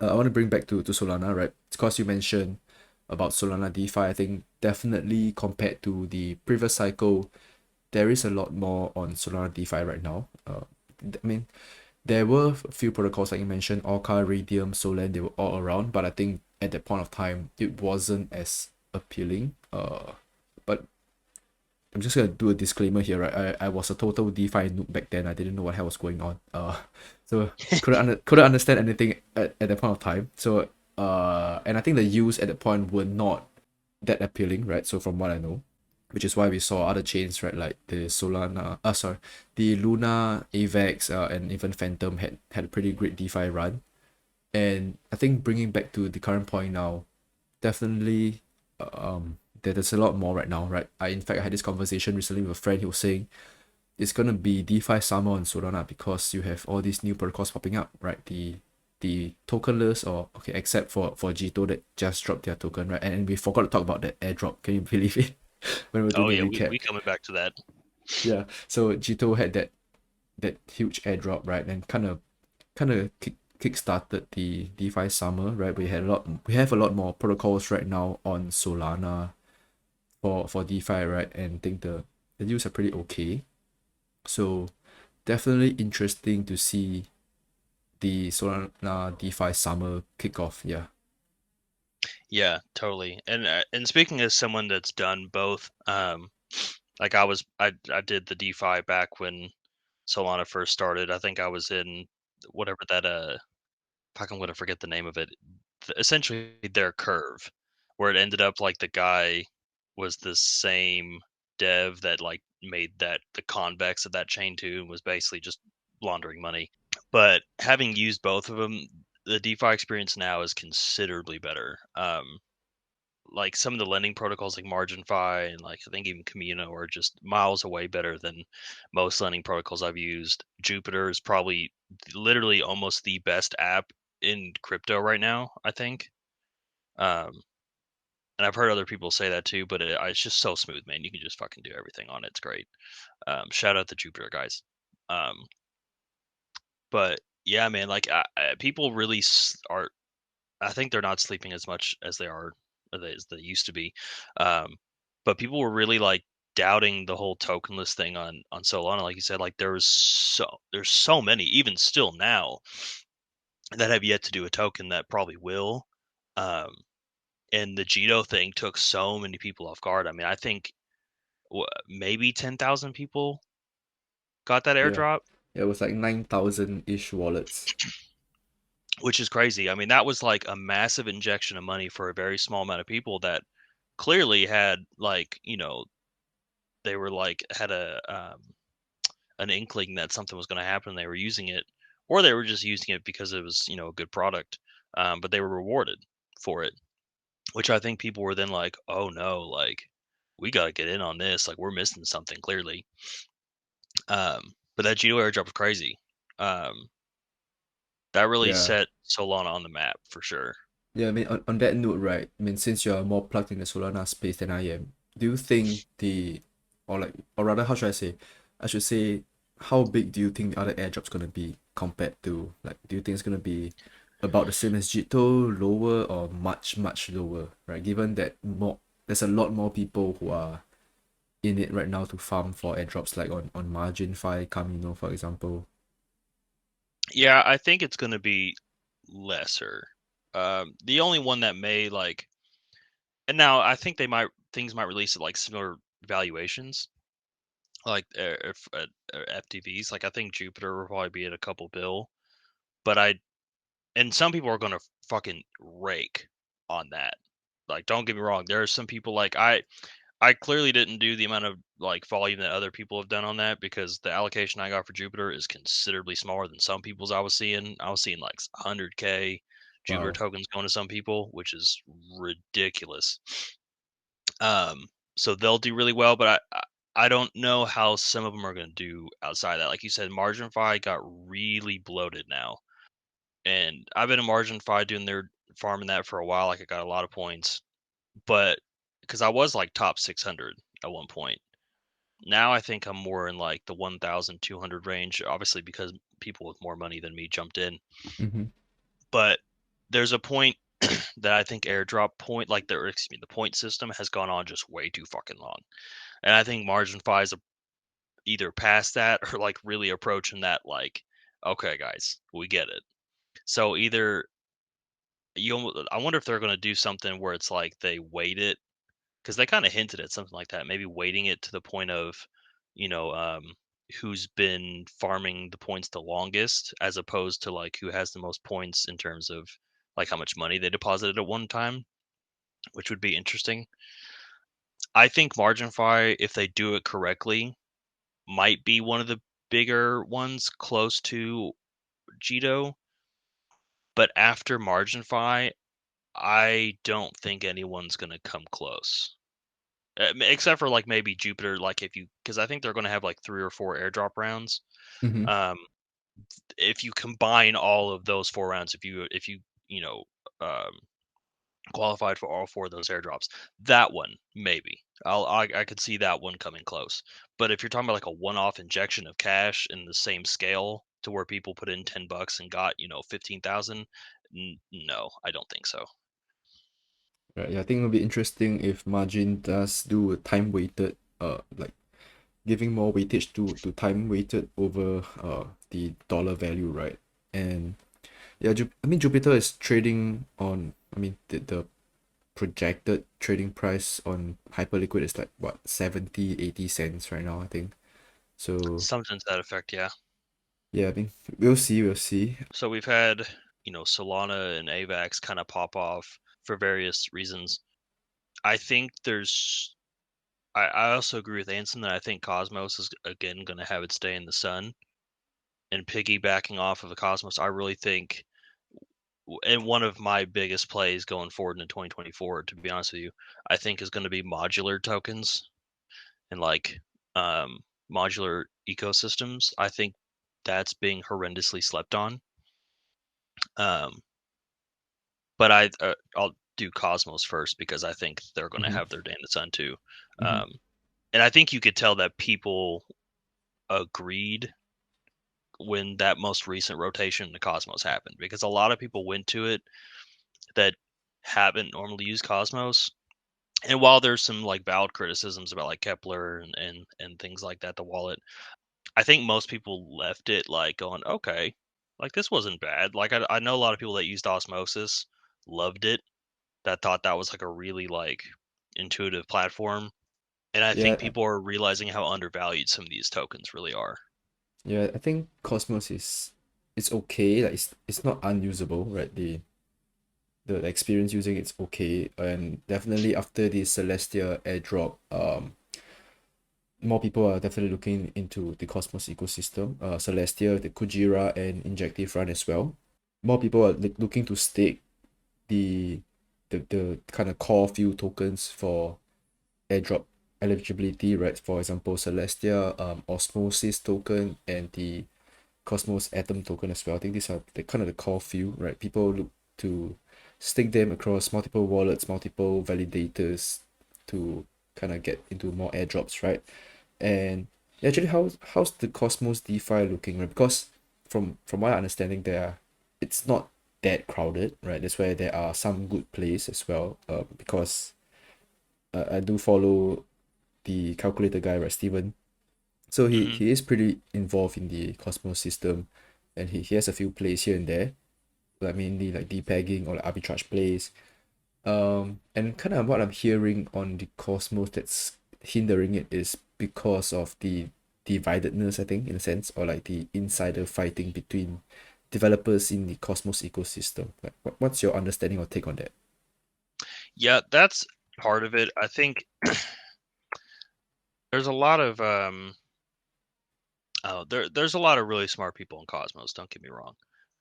I want to bring back to Solana, right? Because you mentioned about Solana DeFi. I think definitely compared to the previous cycle, there is a lot more on Solana DeFi right now. I mean, there were a few protocols like you mentioned, Orca, Radium, Solan, they were all around, but I think at that point of time, it wasn't as appealing. But I'm just gonna do a disclaimer here, right? I was a total DeFi noob back then. I didn't know what the hell was going on. So couldn't understand anything at that point of time. So and I think the use at that point were not that appealing, right? So from what I know, which is why we saw other chains, right, like the the Luna, Avex, and even Phantom had a pretty great DeFi run. And I think bringing back to the current point now, definitely there's a lot more right now, right? In fact, I had this conversation recently with a friend who was saying it's gonna be DeFi summer on Solana because you have all these new protocols popping up, right? The tokenless, or okay, except for Jito that just dropped their token, right? And we forgot to talk about the airdrop. Can you believe it? When we were Oh doing yeah, the recap. we coming back to that. Yeah. So Jito had that huge airdrop, right? And kind of kick started the DeFi summer, right? We have a lot more protocols right now on Solana for DeFi, right? And I think the deals are pretty okay. So definitely interesting to see the Solana DeFi summer kickoff. Yeah. Yeah, totally. And speaking as someone that's done both, like I did the DeFi back when Solana first started. I think I was in whatever that fuck, I'm gonna forget the name of it. Essentially their curve, where it ended up like the guy was the same dev that like made that the convex of that chain too, and was basically just laundering money. But having used both of them, the DeFi experience now is considerably better. Like some of the lending protocols like MarginFi and like I think even Camino are just miles away better than most lending protocols I've used. Jupiter is probably literally almost the best app in crypto right now, I think. Um, and I've heard other people say that too, but it's just so smooth, man. You can just fucking do everything on it. It's great. Shout out to Jupiter guys. Um, but yeah, man, like people really are. I think they're not sleeping as much as they are as they used to be. Um, but people were really like doubting the whole tokenless thing on Solana. Like you said, like there's so many, even still now, that have yet to do a token that probably will. Um, and the Jito thing took so many people off guard. I mean, I think maybe 10,000 people got that Yeah. airdrop, It was like 9,000-ish wallets. which is crazy. I mean, that was like a massive injection of money for a very small amount of people that clearly had like, they were like had an inkling that something was going to happen. They were using it, or they were just using it because it was a good product. But they were rewarded for it, which I think people were then like, oh no, like we got to get in on this. Like we're missing something clearly. But that Geo airdrop was crazy. Um, that really Yeah. set Solana on the map for sure. Yeah, I mean, on that note, right? I mean, since you're more plugged in the Solana space than I am, do you think or rather, how should I say? I should say, how big do you think the other airdrops gonna be compared to, like, do you think it's gonna be about the same as Jito, lower, or much, much lower, right? Given that there's a lot more people who are in it right now to farm for airdrops, like on MarginFi, Camino, for example. Yeah, I think it's going to be lesser. The only one that may like, and now I think things might release at like similar valuations, like FTVs. Like I think Jupiter will probably be at a couple bill, but and some people are going to fucking rake on that. Like, don't get me wrong. There are some people like I clearly didn't do the amount of like volume that other people have done on that because the allocation I got for Jupiter is considerably smaller than some people's I was seeing. I was seeing like 100K Jupiter Wow. tokens going to some people, which is ridiculous. Um, so they'll do really well, but I don't know how some of them are going to do outside that. Like you said, MarginFi got really bloated now, and I've been in MarginFi doing their farming that for a while. Like I got a lot of points, but because I was like top 600 at one point. Now I think I'm more in like the 1,200 range, obviously because people with more money than me jumped in. Mm-hmm. But there's a point that I think airdrop point, like the point system has gone on just way too fucking long. And I think Margin Fi is either past that or like really approaching that like, okay guys, we get it. So either I wonder if they're going to do something where it's like they wait it because they kind of hinted at something like that, maybe waiting it to the point of, you know, um, who's been farming the points the longest, as opposed to like who has the most points in terms of like how much money they deposited at one time, which would be interesting. I think MarginFi, if they do it correctly, might be one of the bigger ones close to Jito. But after MarginFi, I don't think anyone's gonna come close. Except for like maybe Jupiter, like because I think they're gonna have like 3 or 4 airdrop rounds. Mm-hmm. Um, if you combine all of those 4 rounds, if you you know um, qualified for all 4 of those airdrops, that one maybe I could see that one coming close. But if you're talking about like a one-off injection of cash in the same scale to where people put in $10 and got 15,000, no, I don't think so. Right. Yeah, I think it'll be interesting if margin does do a time weighted, like giving more weightage to time weighted over the dollar value, right? And yeah, I mean Jupiter is trading on. I mean the projected trading price on Hyperliquid is like what 70-80 cents right now, I think. So Something to that effect, yeah. yeah, I mean we'll see. So we've had, Solana and AVAX kind of pop off for various reasons. I think I also agree with Anson that I think Cosmos is again going to have its day in the sun. And piggybacking off of the Cosmos, I really think, and one of my biggest plays going forward into 2024, to be honest with you, I think is going to be modular tokens and like modular ecosystems. I think that's being horrendously slept on. Um, but I'll do Cosmos first because I think they're going to Mm-hmm. have their day in the sun too. Mm-hmm. And I think you could tell that people agreed when that most recent rotation to Cosmos happened because a lot of people went to it that haven't normally used Cosmos. And while there's some like valid criticisms about like Kepler and things like that, the wallet, I think most people left it like going, okay, like this wasn't bad. Like I know a lot of people that used Osmosis loved it, that thought that was like a really like intuitive platform. And I think Yeah, people are realizing how undervalued some of these tokens really are. yeah, I think Cosmos is it's okay, like it's not unusable, right? The experience using it's okay, and definitely after the Celestia airdrop, more people are definitely looking into the Cosmos ecosystem. Celestia, the Kujira, and Injective Run as well. More people are looking to stake the the kind of core few tokens for airdrop eligibility, right? For example, Celestia, Osmosis token, and the Cosmos Atom token as well. I think these are the kind of the core few, right? People look to stake them across multiple wallets, multiple validators to kind of get into more airdrops, right? And actually, how's the Cosmos DeFi looking, right? Because from my understanding, it's not that crowded, right? That's where there are some good plays as well. Because I do follow the calculator guy, right, Steven. So he Hmm. he is pretty involved in the Cosmos system, and he has a few plays here and there, like mainly like depegging or like arbitrage plays. And kind of what I'm hearing on the Cosmos that's hindering it is because of the dividedness, I think, in a sense, or like the insider fighting between developers in the Cosmos ecosystem. Like, what's your understanding or take on that? Yeah, that's part of it. I think there's a lot of there's a lot of really smart people in Cosmos, don't get me wrong.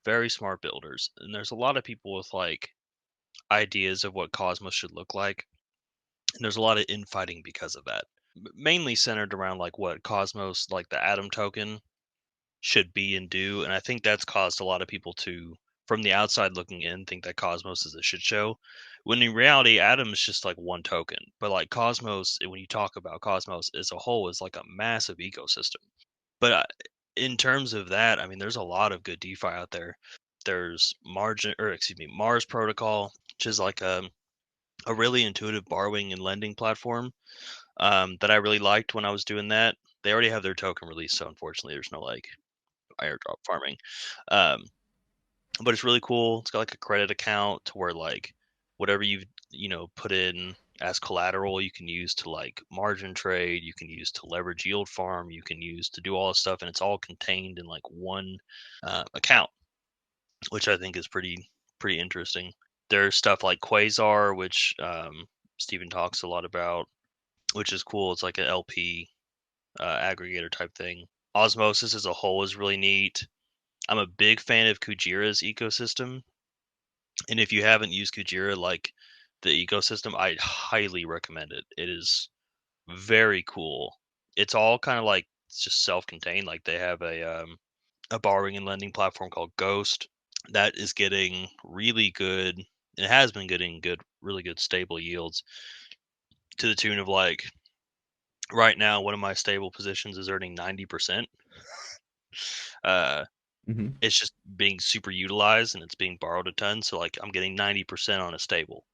Very smart builders. And there's a lot of people with like ideas of what Cosmos should look like. And there's a lot of infighting because of that. Mainly centered around like what Cosmos, like the Atom token, should be and do. And I think that's caused a lot of people to, from the outside looking in, think that Cosmos is a shit show. When in reality, Atom is just like one token. But like Cosmos, when you talk about Cosmos as a whole, is like a massive ecosystem. But in terms of that, I mean, there's a lot of good DeFi out there. There's Mars Protocol, which is like a really intuitive borrowing and lending platform that I really liked when I was doing that. They already have their token released, so unfortunately, there's no like airdrop farming. Um, but it's really cool. It's got like a credit account to where like whatever you've put in as collateral, you can use to like margin trade, you can use to leverage yield farm, you can use to do all this stuff, and it's all contained in like one account, which I think is pretty interesting. There's stuff like Quasar, which Stephen talks a lot about, which is cool. It's like an LP aggregator type thing. Osmosis as a whole is really neat. I'm a big fan of Kujira's ecosystem. And if you haven't used Kujira, like the ecosystem, I highly recommend it. It is very cool. It's all kind of like it's just self-contained. Like they have a borrowing and lending platform called Ghost that is getting really good. It has been getting really good stable yields to the tune of like right now. One of my stable positions is earning 90%. Mm-hmm. It's just being super utilized and it's being borrowed a ton. So like I'm getting 90% on a stable.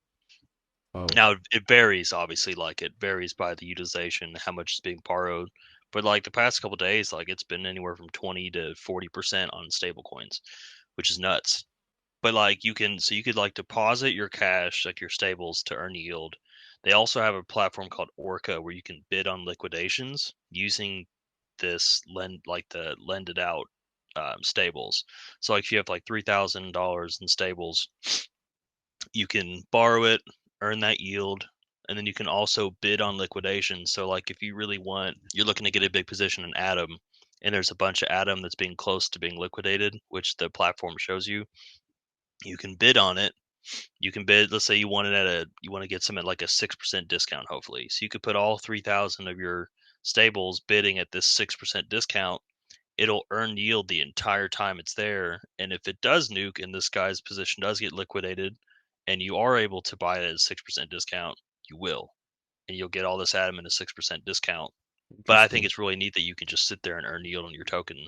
Oh. Now it varies, obviously, like it varies by the utilization, how much is being borrowed. But like the past couple days, like it's been anywhere from 20 to 40% on stable coins, which is nuts. But like you could like deposit your cash, like your stables, to earn yield. They also have a platform called Orca where you can bid on liquidations using this the lended out stables. So like if you have like $3,000 in stables, you can borrow it, earn that yield, and then you can also bid on liquidation. So like if you really want, you're looking to get a big position in Atom, and there's a bunch of Atom that's being close to being liquidated, which the platform shows you. You can bid on it. You can bid. Let's say you want it you want to get some at like a 6% discount, hopefully. So you could put all 3,000 of your stables bidding at this 6% discount. It'll earn yield the entire time it's there. And if it does nuke and this guy's position does get liquidated and you are able to buy it at a 6% discount, you will. And you'll get all this Atom at a 6% discount. But I think Interesting. it's really neat that you can just sit there and earn yield on your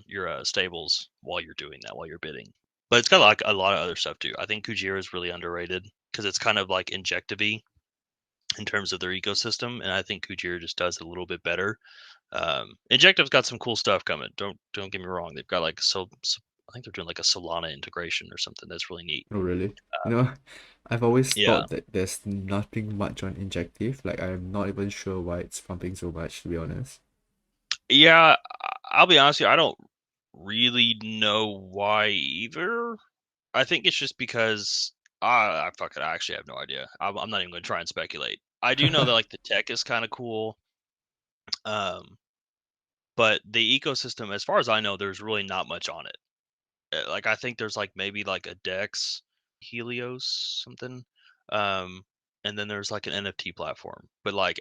your stables while you're doing that, while you're bidding. But it's got like a lot of other stuff too. I think Kujira is really underrated because it's kind of like injective in terms of their ecosystem, and I think Kujira just does it a little bit better. Injective's got some cool stuff coming. Don't get me wrong. They've got like I think they're doing like a Solana integration or something that's really neat. Oh, really? You know, I've always Yeah, thought that there's nothing much on Injective. Like, I'm not even sure why it's pumping so much, to be honest. yeah. I'll be honest with you. I don't really know why either. I think it's just because I fuck it. I actually have no idea. I'm not even going to try and speculate. I do know that like the tech is kind of cool. Um, but the ecosystem, as far as I know, there's really not much on it. Like I think there's like maybe like a Dex, Helios, something, um, and then there's like an NFT platform. But like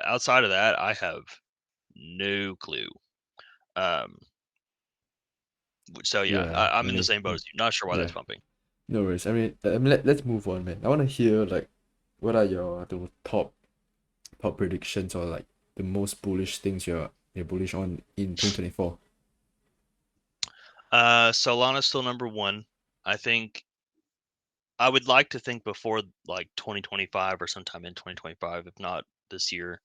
outside of that, I have no clue. Um, so yeah, Yeah, I I'm in the mean, same boat as you. Not sure why that's yeah, pumping. no worries. Let's move on, man. I want to hear, like, what are the top predictions, or like the most bullish things you're bullish on in 2024? Solana's still number one. I think I would like to think before like 2025 or sometime in 2025, if not this year,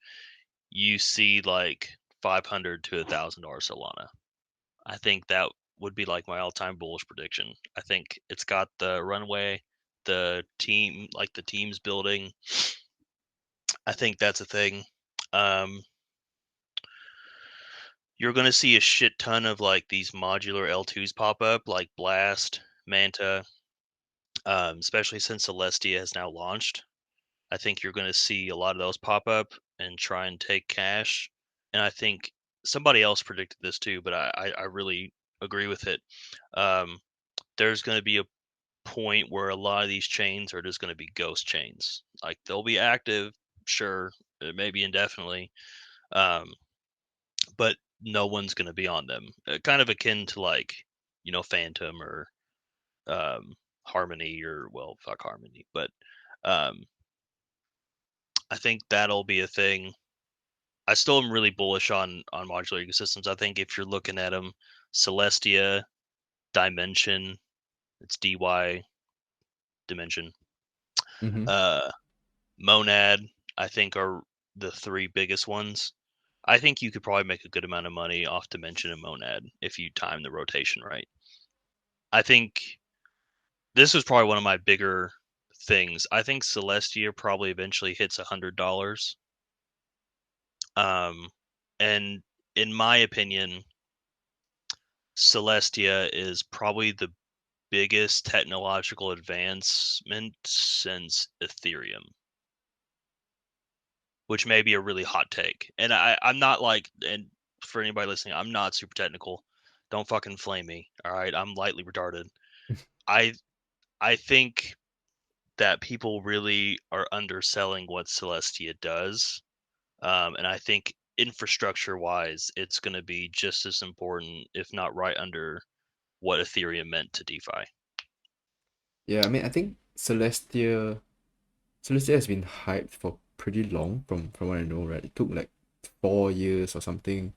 you see like 500 to $1,000 Solana. I think that would be like my all-time bullish prediction. I think it's got the runway, the team, like the team's building. I think that's a thing. Um, you're going to see a shit ton of like these modular L2s pop up, like Blast, Manta, especially since Celestia has now launched. I think you're going to see a lot of those pop up and try and take cash. And I think somebody else predicted this too, but I really agree with it. Um, there's going to be a point where a lot of these chains are just going to be ghost chains. Like they'll be active, sure, maybe indefinitely, um, but no one's going to be on them. Kind of akin to like, Phantom or um, Harmony, or well, fuck Harmony, but um, I think that'll be a thing. I still am really bullish on modular ecosystems. I think if you're looking at them, Celestia, Dimension, it's DY Dimension, Mm-hmm. uh, Monad, I think are the three biggest ones. I think you could probably make a good amount of money off Dimension and Monad if you time the rotation right. I think this was probably one of my bigger things. I think Celestia probably eventually hits $100. Um, and in my opinion, Celestia is probably the biggest technological advancement since Ethereum, which may be a really hot take. And I'm not like, and for anybody listening, I'm not super technical. Don't fucking flame me. All right. I'm lightly retarded. I I think that people really are underselling what Celestia does. And I think infrastructure-wise, it's going to be just as important, if not right under what Ethereum meant to DeFi. Yeah, I mean, I think Celestia has been hyped for pretty long from what I know, right? It took like 4 years or something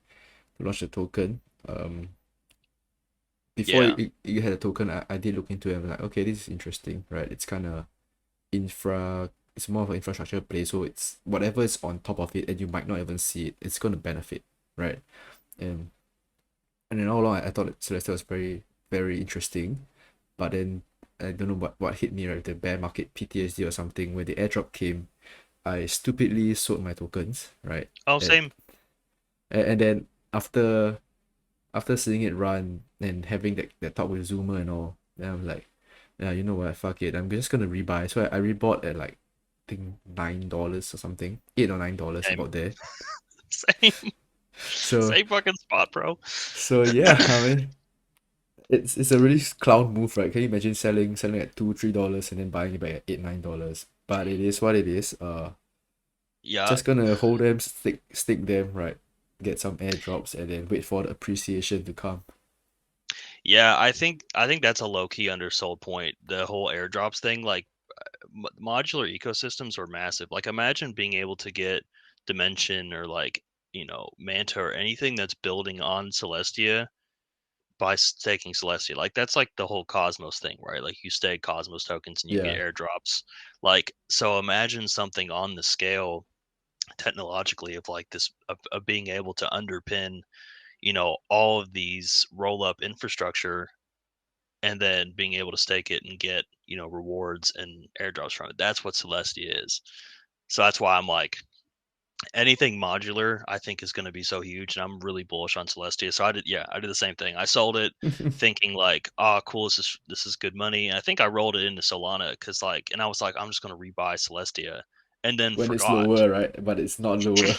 to launch the token. Before Yeah. you had a token, I did look into it. I'm like, okay, this is interesting, right? It's kind of it's more of an infrastructure play, so it's whatever is on top of it, and you might not even see it. It's going to benefit, right? And and then all along, I thought Celestia was very very interesting, but then I don't know what hit me, right? The bear market PTSD or something. When the airdrop came, I stupidly sold my tokens, right? Oh, And same. and then after seeing it run and having that talk with Zoomer and all, then I'm like, yeah, you know what, fuck it, I'm just gonna rebuy. So I rebought at like, I think $9 or something, $8 or $9, Same. about there. Same. So Same fucking spot, bro. yeah, I mean, it's a really clown move, right? Can you imagine selling at $2-3 and then buying it back at $8-9? But it is what it is. Yeah. Just gonna hold them, stick them, right? Get some airdrops and then wait for the appreciation to come. Yeah, I think that's a low-key undersold point. The whole airdrops thing, like modular ecosystems are massive. Like imagine being able to get Dimension or like, Manta or anything that's building on Celestia by staking Celestia. Like that's like the whole Cosmos thing, right? Like you stake Cosmos tokens and you get Yeah, airdrops. Like so imagine something on the scale technologically of like this of being able to underpin, all of these roll up infrastructure and then being able to stake it and get, rewards and airdrops from it. That's what Celestia is. So that's why I'm like anything modular I think is going to be so huge, and I'm really bullish on Celestia. So I did the same thing. I sold it thinking like, oh cool, this is good money. And I think I rolled it into Solana because like, and I was like, I'm just going to rebuy Celestia and then when it's forgot. lower, right? But it's not lower.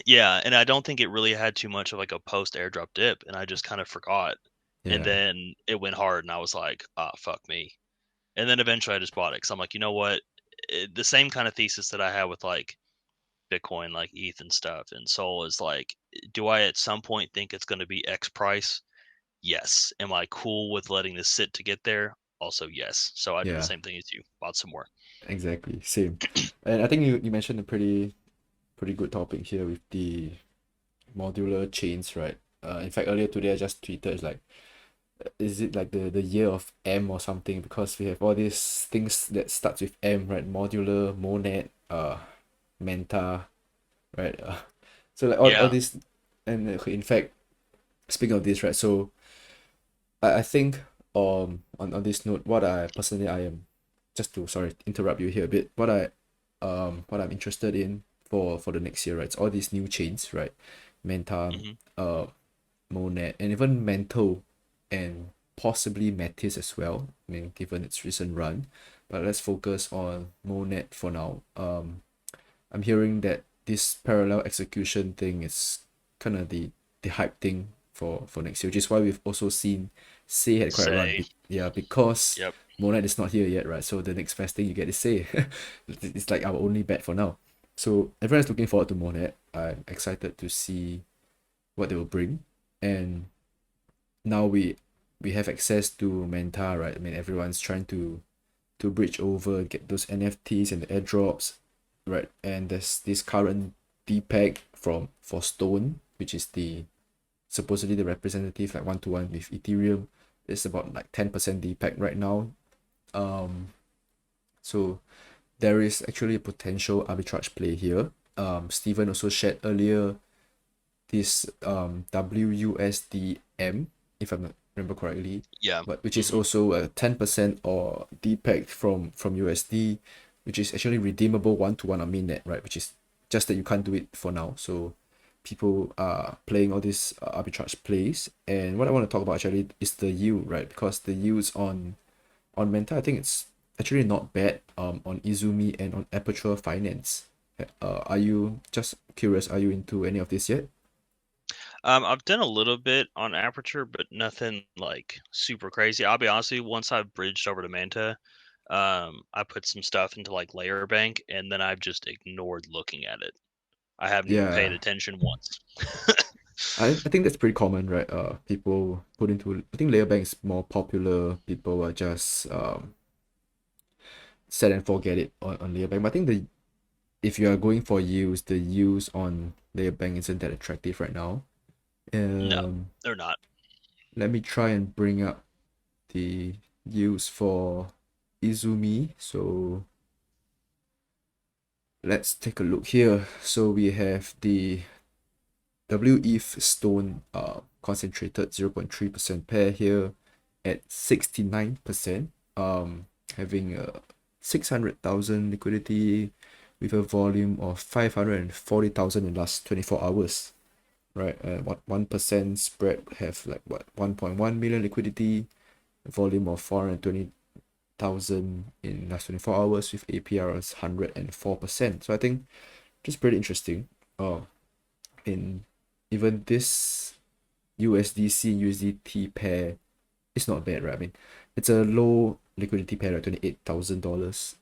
Yeah, and I don't think it really had too much of like a post airdrop dip, and I just kind of forgot. And Yeah, then it went hard, and I was like, ah, fuck me. And then eventually I just bought it because I'm like, you know what? The same kind of thesis that I had with like Bitcoin, like ETH and stuff, and Sol is like, do I at some point think it's going to be X price? Yes. Am I cool with letting this sit to get there? Also, yes. So I did the yeah, same thing as you, bought some more. exactly. Same. And I think you mentioned a pretty good topic here with the modular chains, right? In fact, earlier today I just tweeted, it's like, is it like the year of M or something? Because we have all these things that starts with M, right? Modular, Monad, Manta, right? So like all Yeah. these, and in fact, speaking of this, right? So I think on this note, what I am, just to sorry interrupt you here a bit, what I'm interested in for the next year, right? It's all these new chains, right? Manta, Hmm. Monad, and even Mental, and possibly Metis as well. I mean, given its recent run, but let's focus on Monad for now. I'm hearing that this parallel execution thing is kind of the hype thing for next year, which is why we've also seen Say had quite a run. Say. Yeah, because Yep. Monad is not here yet, right? So the next best thing you get is Say. It's like our only bet for now. So everyone's looking forward to Monad. I'm excited to see what they will bring, and now we have access to Manta, right? I mean, everyone's trying to bridge over, get those NFTs and the airdrops, right? And there's this current DPEG for Stone, which is the supposedly the representative, like 1-to-1 with Ethereum. It's about like 10% DPEG right now. So there is actually a potential arbitrage play here. Steven also shared earlier this WUSDM, if I remember correctly, Yeah. but which is Hmm. also a 10% or depegged from USD, which is actually redeemable 1-to-1 on mainnet, right? Which is just that you can't do it for now. So people are playing all these arbitrage plays, and what I want to talk about actually is the yield, right? Because the yields on Menta, I think it's actually not bad. On Izumi and on Aperture Finance. Are you just curious? Are you into any of this yet? I've done a little bit on Aperture, but nothing like super crazy. I'll be honest with you, once I've bridged over to Manta, I put some stuff into like Layer Bank, and then I've just ignored looking at it. I haven't even paid Yeah. attention once. I think that's pretty common, right? People put into, I think layer bank is more popular. People are just set and forget it on layer bank. But I think if you are going for yields, the yields on layer bank isn't that attractive right now. No, they're not. Let me try and bring up the yields for Izumi. So let's take a look here. So we have the WETH Stone concentrated 0.3% pair here at 69%, having a 600,000 liquidity with a volume of 540,000 in the last 24 hours, right? What 1% spread have like what 1.1 million liquidity, a volume of 420,000 in last 24 hours with APR as 104%. So I think just pretty interesting. In even this USDC USDT pair, it's not bad, right? I mean, it's a low liquidity pair at $28,000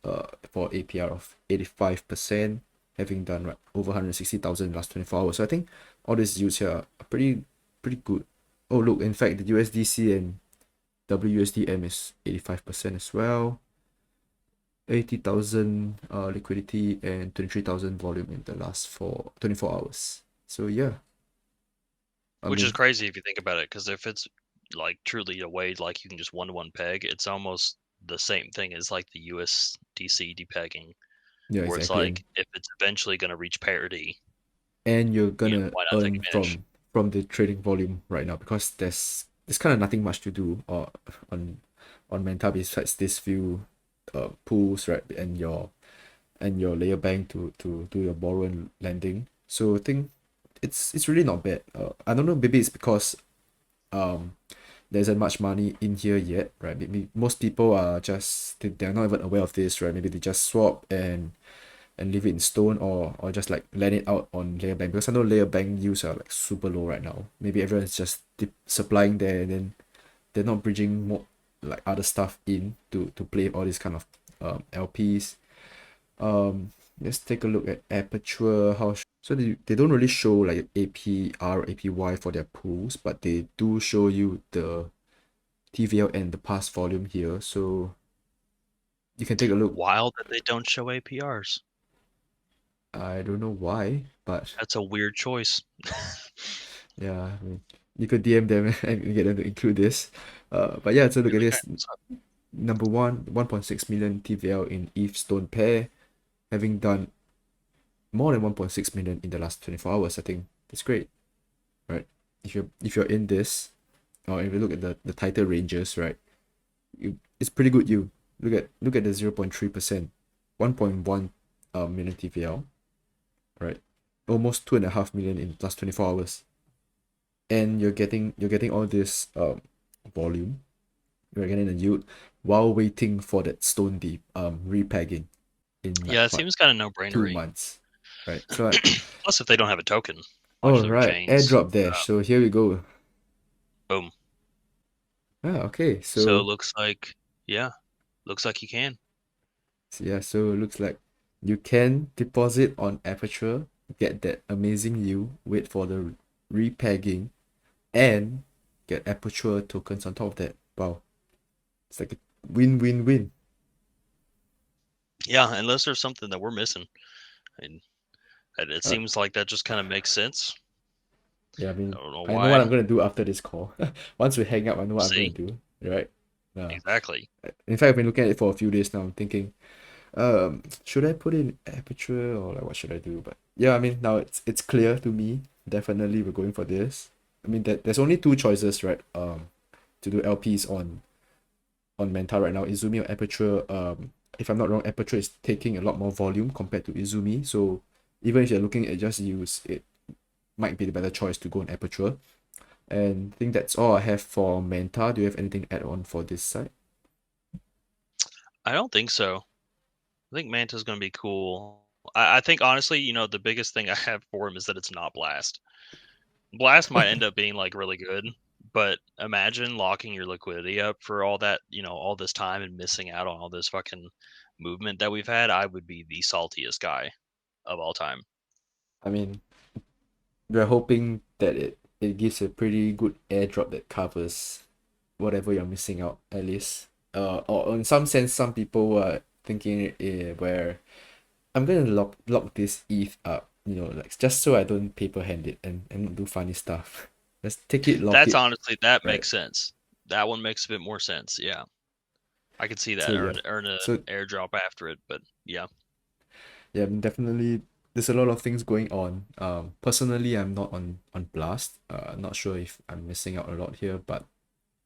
for APR of 85%, having done right, over 160,000 in the last 24 hours. So I think all these yields here are pretty good. Oh look, in fact the USDC and WUSDM is 85% as well. 80,000 liquidity and 23,000 volume in the last 24 hours. So yeah. Which is crazy if you think about it, because if it's like truly a way like you can just 1-to-1 peg, it's almost the same thing as like the USDC depegging, yeah, where it's exactly. like if it's eventually going to reach parity, And you're gonna why not take earn advantage? from the trading volume right now, because there's kind of nothing much to do on Manta besides this few pools, right, and your layer bank to do your borrow and lending. So I think it's really not bad. I don't know, maybe it's because there isn't much money in here yet, right? Maybe most people are just they're not even aware of this, right? Maybe they just swap and leave it in stone, or just like lend it out on layer bank, because I know layer bank yields are like super low right now. Maybe everyone's just supplying there, and then they're not bridging more like other stuff in to play all these kind of LPs. Let's take a look at Aperture. So they don't really show like APR or APY for their pools, but they do show you the TVL and the pass volume here. So you can take a look. Wild that they don't show APRs. I don't know why, but That's a weird choice. yeah, I mean, you could DM them and get them to include this. But yeah, so look at this. Number one, 1.6 million TVL in ETH Stone pair, having done more than 1.6 million in the last 24 hours. I think that's great, right? If you're in this, or if you look at the title ranges, right, it's pretty good. You look at the 0.3%, 1.1 million TVL, right? Almost 2.5 million in last 24 hours. And you're getting all this volume, you're getting a yield while waiting for that stone deep repegging in like Yeah, it what, seems kind of 2 no-brainery. months, right? So Plus, if they don't have a token, watch all their right, chains. airdrop dash. So here we go. Boom. Okay, So it so looks like, yeah, looks like you can. yeah, so it looks like you can deposit on Aperture, get that amazing yield, wait for the repegging, and get Aperture tokens on top of that. Wow, it's like a win-win-win. Yeah, unless there's something that we're missing. And it Uh, seems like that just kind of makes sense. Yeah, I I mean, don't know I know what I'm why. gonna do after this call. Once we hang up, I know We'll what I'm gonna see. do, right? Uh, Exactly. in fact, I've been looking at it for a few days now. I'm thinking, should I put in Aperture or like what should I do? But yeah, I mean, now it's clear to me. Definitely, we're going for this. I mean, there's only two choices, right? To do LPs on Manta right now, Izumi or Aperture. If I'm not wrong, Aperture is taking a lot more volume compared to Izumi. So even if you're looking at just use, it might be the better choice to go on Aperture. And I think that's all I have for Manta. Do you have anything to add on for this side? I don't think so. I think Manta's going to be cool. I think, honestly, the biggest thing I have for him is that it's not Blast. Blast might end up being like really good, But imagine locking your liquidity up for all that, all this time and missing out on all this fucking movement that we've had. I would be the saltiest guy of all time. I mean, we're hoping that it gives a pretty good airdrop that covers whatever you're missing out, at least. Or in some sense, some people were thinking where I'm gonna lock this ETH up, like just so I don't paper hand it and do funny stuff. Let's take it, lock That's it, honestly, that right? makes sense. That one makes a bit more sense. Yeah. I could see So that. yeah, Earn a so airdrop after it, but yeah. yeah, definitely. There's a lot of things going on. Personally, I'm not on Blast. Not sure if I'm missing out a lot here, but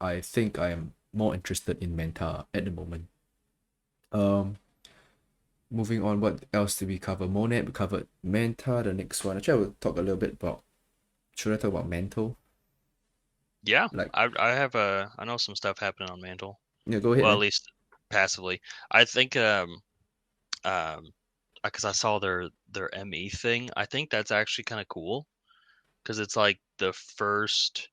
I think I am more interested in Manta at the moment. Um, Moving on, what else did we cover? Monad, we covered Manta. The next one, actually, I will talk a little bit about. Should I talk about Mantle? Yeah. Like, I know some stuff happening on Mantle. yeah, go ahead, Well, at man. least passively. I think because I saw their ME thing. I think that's actually kind of cool because it's like the first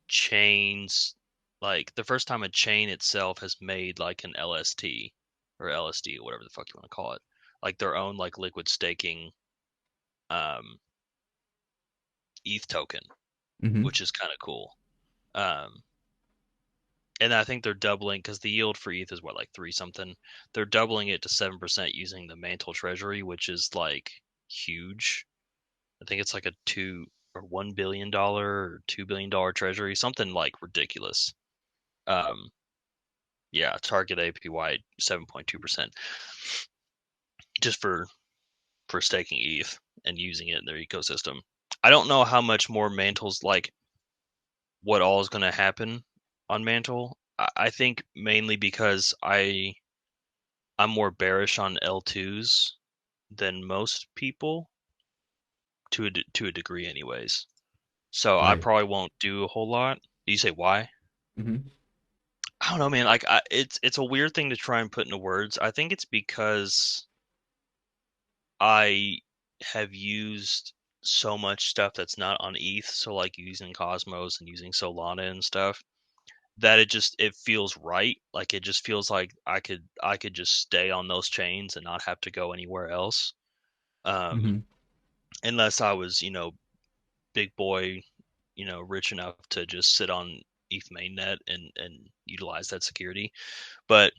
chains, like the first time a chain itself has made like an LST or LSD, whatever the fuck you want to call it, like their own like liquid staking um ETH token, Mm-hmm. which is kind of cool. Um, and I think they're doubling because the yield for ETH is what, like three something. They're doubling it to 7% using the Mantle Treasury, which is like huge. I think it's like a $1 billion or $2 billion treasury, something like ridiculous. Um, yeah, target APY 7.2%, just for staking ETH and using it in their ecosystem. I don't know how much more Mantle's like what all is going to happen on Mantle. I think mainly because I'm more bearish on L2s than most people to a degree anyways. So I Why? probably won't do a whole lot. You say why? Mm-hmm. I don't know, man. Like it's a weird thing to try and put into words. I think it's because I have used so much stuff that's not on ETH, so like using Cosmos and using Solana and stuff, that it feels right. Like it just feels like I could just stay on those chains and not have to go anywhere else. Um, Mm-hmm. unless I was, big boy, rich enough to just sit on ETH mainnet and utilize that security. But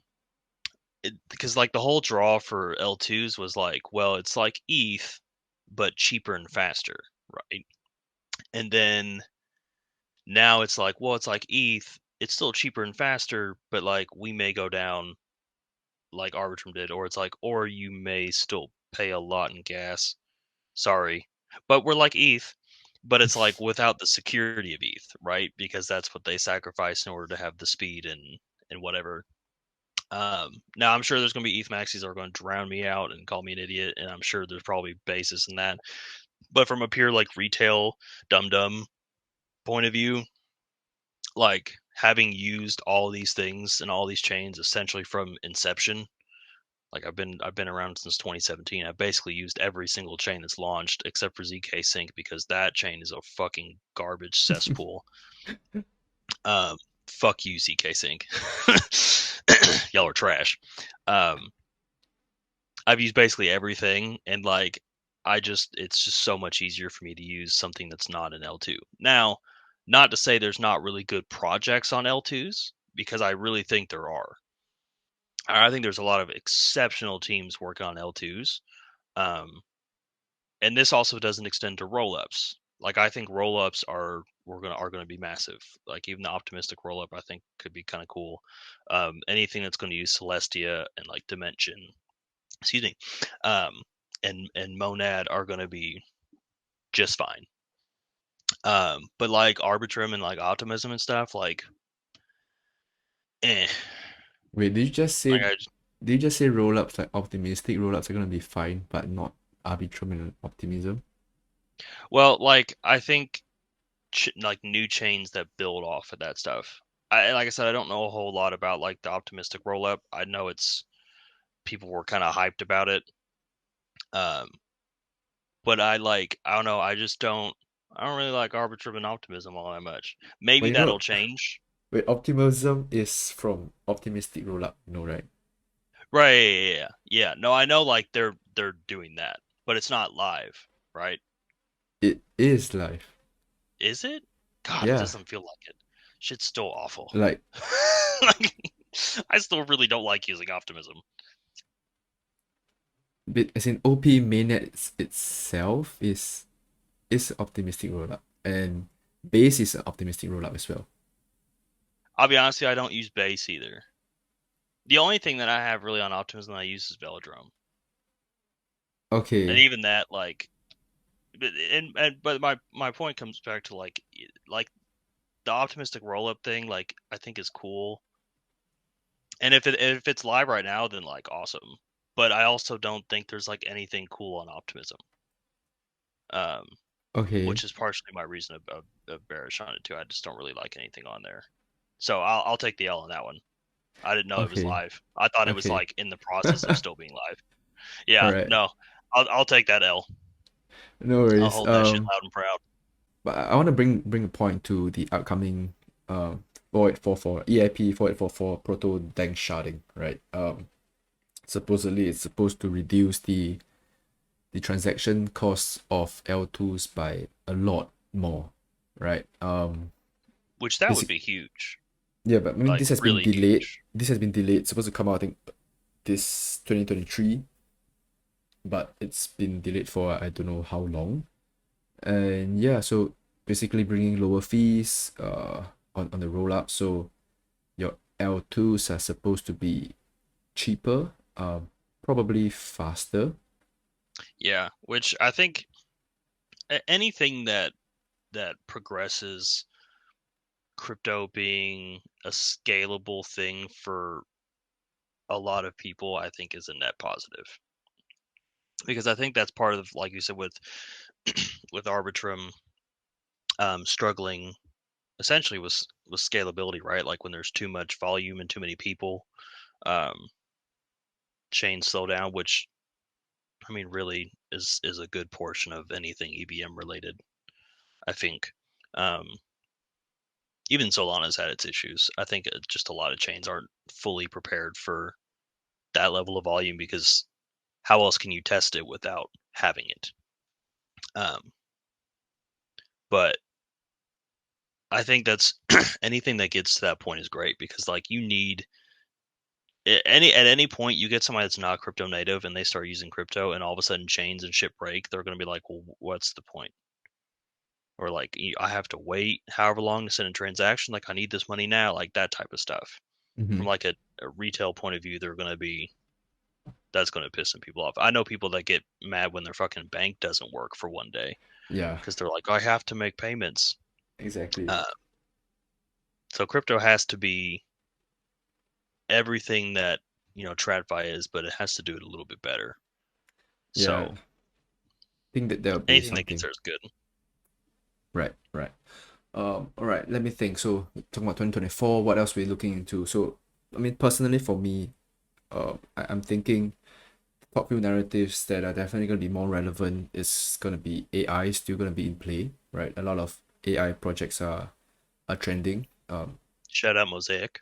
because like the whole draw for L2s was like, well, it's like ETH, but cheaper and faster, right? And then now it's like, well, it's like ETH, it's still cheaper and faster, but like we may go down like Arbitrum did, or it's like, or you may still pay a lot in gas. Sorry, but we're like ETH, but it's like without the security of ETH, right? Because that's what they sacrifice in order to have the speed and whatever. Now I'm sure there's going to be ETH maxis that are going to drown me out and call me an idiot, and I'm sure there's probably basis in that. But from a pure like retail dum dum point of view, like having used all these things and all these chains essentially from inception, like I've been around since 2017. I've basically used every single chain that's launched except for ZK Sync because that chain is a fucking garbage cesspool. Um, fuck you, ZK Sync. Y'all are trash. Um, I've used basically everything, and like it's just so much easier for me to use something that's not an L2. Now, not to say there's not really good projects on L2s because I really think there are. I think there's a lot of exceptional teams working on L2s. Um, and this also doesn't extend to rollups. Like I think rollups are gonna be massive. Like even the optimistic rollup I think could be kind of cool. Anything that's going to use Celestia and like Dimension, excuse me, um, and Monad are going to be just fine. But like Arbitrum and like Optimism and stuff, like, eh. Wait, Like I did you just say rollups, like optimistic rollups, are gonna be fine, but not Arbitrum and Optimism? well, like I think like new chains that build off of that stuff. Like I said, I don't know a whole lot about like the optimistic roll up. I know it's people were kind of hyped about it. Um, but I don't know. I just don't. I don't really like Arbitrum and Optimism all that much. Maybe Well, you that'll know, change. wait, optimism is from optimistic rollup, right? Right. Yeah. No, I know like they're doing that, but it's not live, right? It is live. Is it? God, it Yeah, doesn't feel like it. Shit's still awful. like Like, I still really don't like using Optimism. as in OP mainnet itself is optimistic rollup, and base is an optimistic rollup as well. I'll be honest with you, I don't use base either. The only thing that I have really on Optimism that I use is Velodrome. Okay. And even that, like, but my point comes back to like the optimistic roll up thing. Like, I think is cool. And if it's live right now, then like awesome. But I also don't think there's like anything cool on Optimism. Okay. Which is partially my reason of bearish on it too. I just don't really like anything on there. So I'll take the L on that one. I didn't know it was Okay. live. I thought it was Okay. like in the process of still being live. Yeah, All right. no, I'll take that L. No I'll worries. hold that shit loud and proud. But I want to bring a point to the upcoming 4844 EIP 4844 proto dank sharding, right? Supposedly it's supposed to reduce the transaction costs of L2s by a lot more, right? Which that would basic- be huge. Yeah, but I mean Like, this has been really delayed. huge. This has been delayed. It's supposed to come out I think this 2023, but it's been delayed for I don't know how long. And yeah, so basically bringing lower fees on the roll up. So your L2s are supposed to be cheaper, probably faster. Yeah, which I think anything that progresses crypto being a scalable thing for a lot of people, I think is a net positive. Because I think that's part of, like you said, with with Arbitrum struggling essentially with scalability, right? Like when there's too much volume and too many people, um, chains slow down, which I mean really is a good portion of anything EVM related. I think even Solana's had its issues. I think just a lot of chains aren't fully prepared for that level of volume because how else can you test it without having it? But I think that's anything that gets to that point is great because like you need at any point you get somebody that's not crypto native and they start using crypto and all of a sudden chains and shit break, they're going to be like, well, what's the point? Or like I have to wait however long to send a transaction. Like I need this money now, like that type of stuff. From like a retail point of view, they're going to be that's going to piss some people off. I know people that get mad when their fucking bank doesn't work for one day. Yeah, because they're like, I have to make payments. exactly. So crypto has to be everything that TradFi is, but it has to do it a little bit better. Yeah, So I think that there'll be anything that something. gets there is good. Right. All right, let me think. So talking about 2024, what else we're looking into? So I mean, personally for me, I'm thinking top few narratives that are definitely going to be more relevant is going to be AI still going to be in play, right? A lot of AI projects are trending. Shout out Mosaic.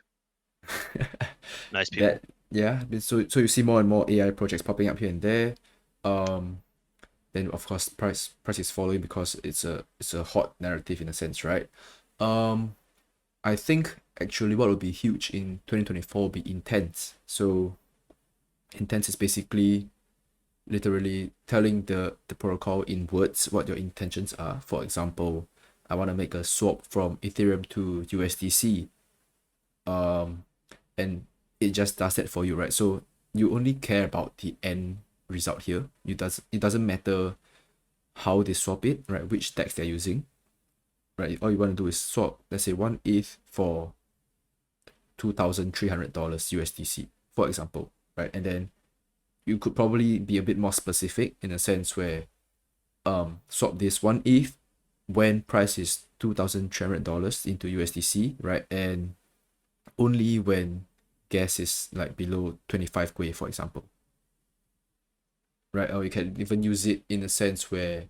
Nice people. That yeah, so you see more and more AI projects popping up here and there. Then of course price is following because it's a hot narrative in a sense, right? I think actually what will be huge in 2024 will be intents. So intents is basically literally telling the protocol in words what your intentions are. For example, I want to make a swap from Ethereum to USDC. And it just does that for you, right? So you only care about the end result here. It doesn't matter how they swap it, right? Which DEX they're using, right? All you want to do is swap, let's say 1 ETH for $2,300 USDC, for example, right? And then you could probably be a bit more specific in a sense where swap this 1 ETH when price is $2,300 into USDC, right? And only when gas is like below 25 Gwei, for example, right? Or you can even use it in a sense where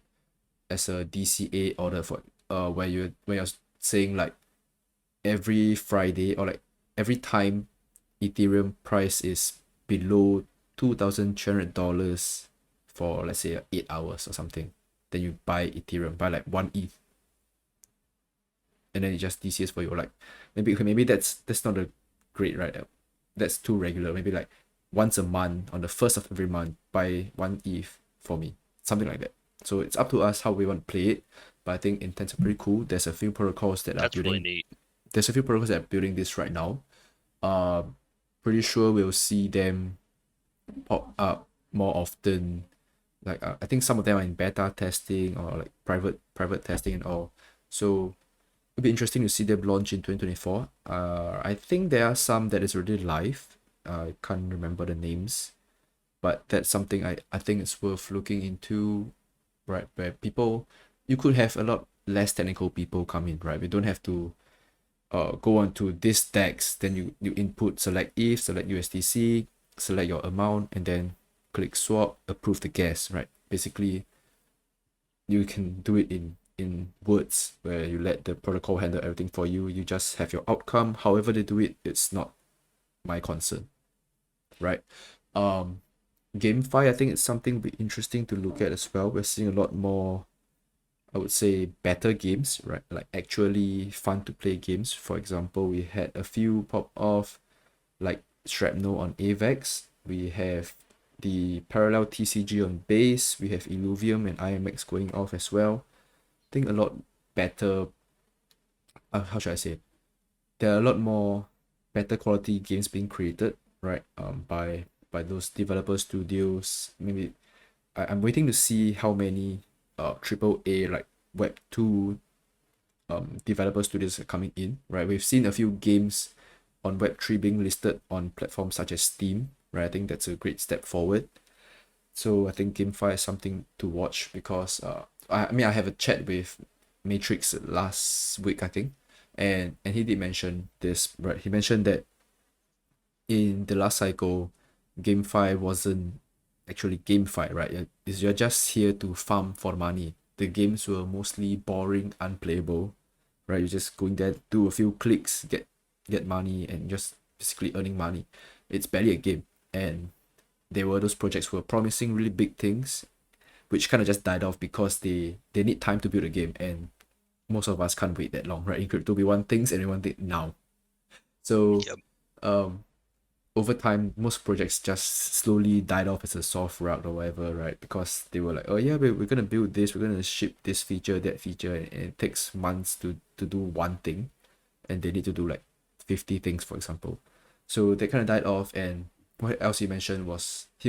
as a DCA order for where you're saying like every Friday or like every time Ethereum price is below $2,300 for let's say 8 hours or something, then you buy Ethereum, buy like 1 ETH, and then it just DCS for you. Like maybe that's not a great, right? That's too regular. Maybe like once a month on the first of every month, buy 1 ETH for me, something like that. So it's up to us how we want to play it. But I think intents are pretty cool. There's a few protocols that are That's really building. neat. There's a few protocols that are building this right now. Pretty sure we'll see them pop up more often. Like I think some of them are in beta testing or like private testing and all. So it'll be interesting to see them launch in 2024. I think there are some that is already live. I can't remember the names, but that's something I think it's worth looking into, right? Where you could have a lot less technical people come in, right? We don't have to go on to this DEX, then you input select ETH, select USDC, select your amount, and then click swap, approve the gas, right? Basically, you can do it in words where you let the protocol handle everything for you. You just have your outcome. However they do it, it's not my concern, right? GameFi, I think it's something interesting to look at as well. We're seeing a lot more, I would say, better games, right? Like actually fun to play games. For example, we had a few pop off, like Shrapnel on AVAX. We have the Parallel TCG on base. We have Illuvium and IMX going off as well. I think a lot better. How should I say? There are a lot more better quality games being created, right? By those developer studios. Maybe I'm waiting to see how many triple A like Web2 developer studios are coming in, right? We've seen a few games on Web3 being listed on platforms such as Steam, right? I think that's a great step forward. So I think GameFi is something to watch because I mean I have a chat with Matrix last week, I think, and he did mention this, right? He mentioned that in the last cycle, GameFi wasn't actually GameFi, right? You're just here to farm for money. The games were mostly boring, unplayable, right? You're just going there, do a few clicks, get money, and just basically earning money. It's barely a game, and there were those projects who were promising really big things, which kind of just died off because they need time to build a game, and most of us can't wait that long, right? In crypto, we want things and we want it now. So, Yep. over time, most projects just slowly died off as a soft route or whatever, right? Because they were like, oh yeah, we're gonna build this, we're gonna ship this feature, that feature, and it takes months to do one thing, and they need to do like 50 things, for example. So they kind of died off. And what else he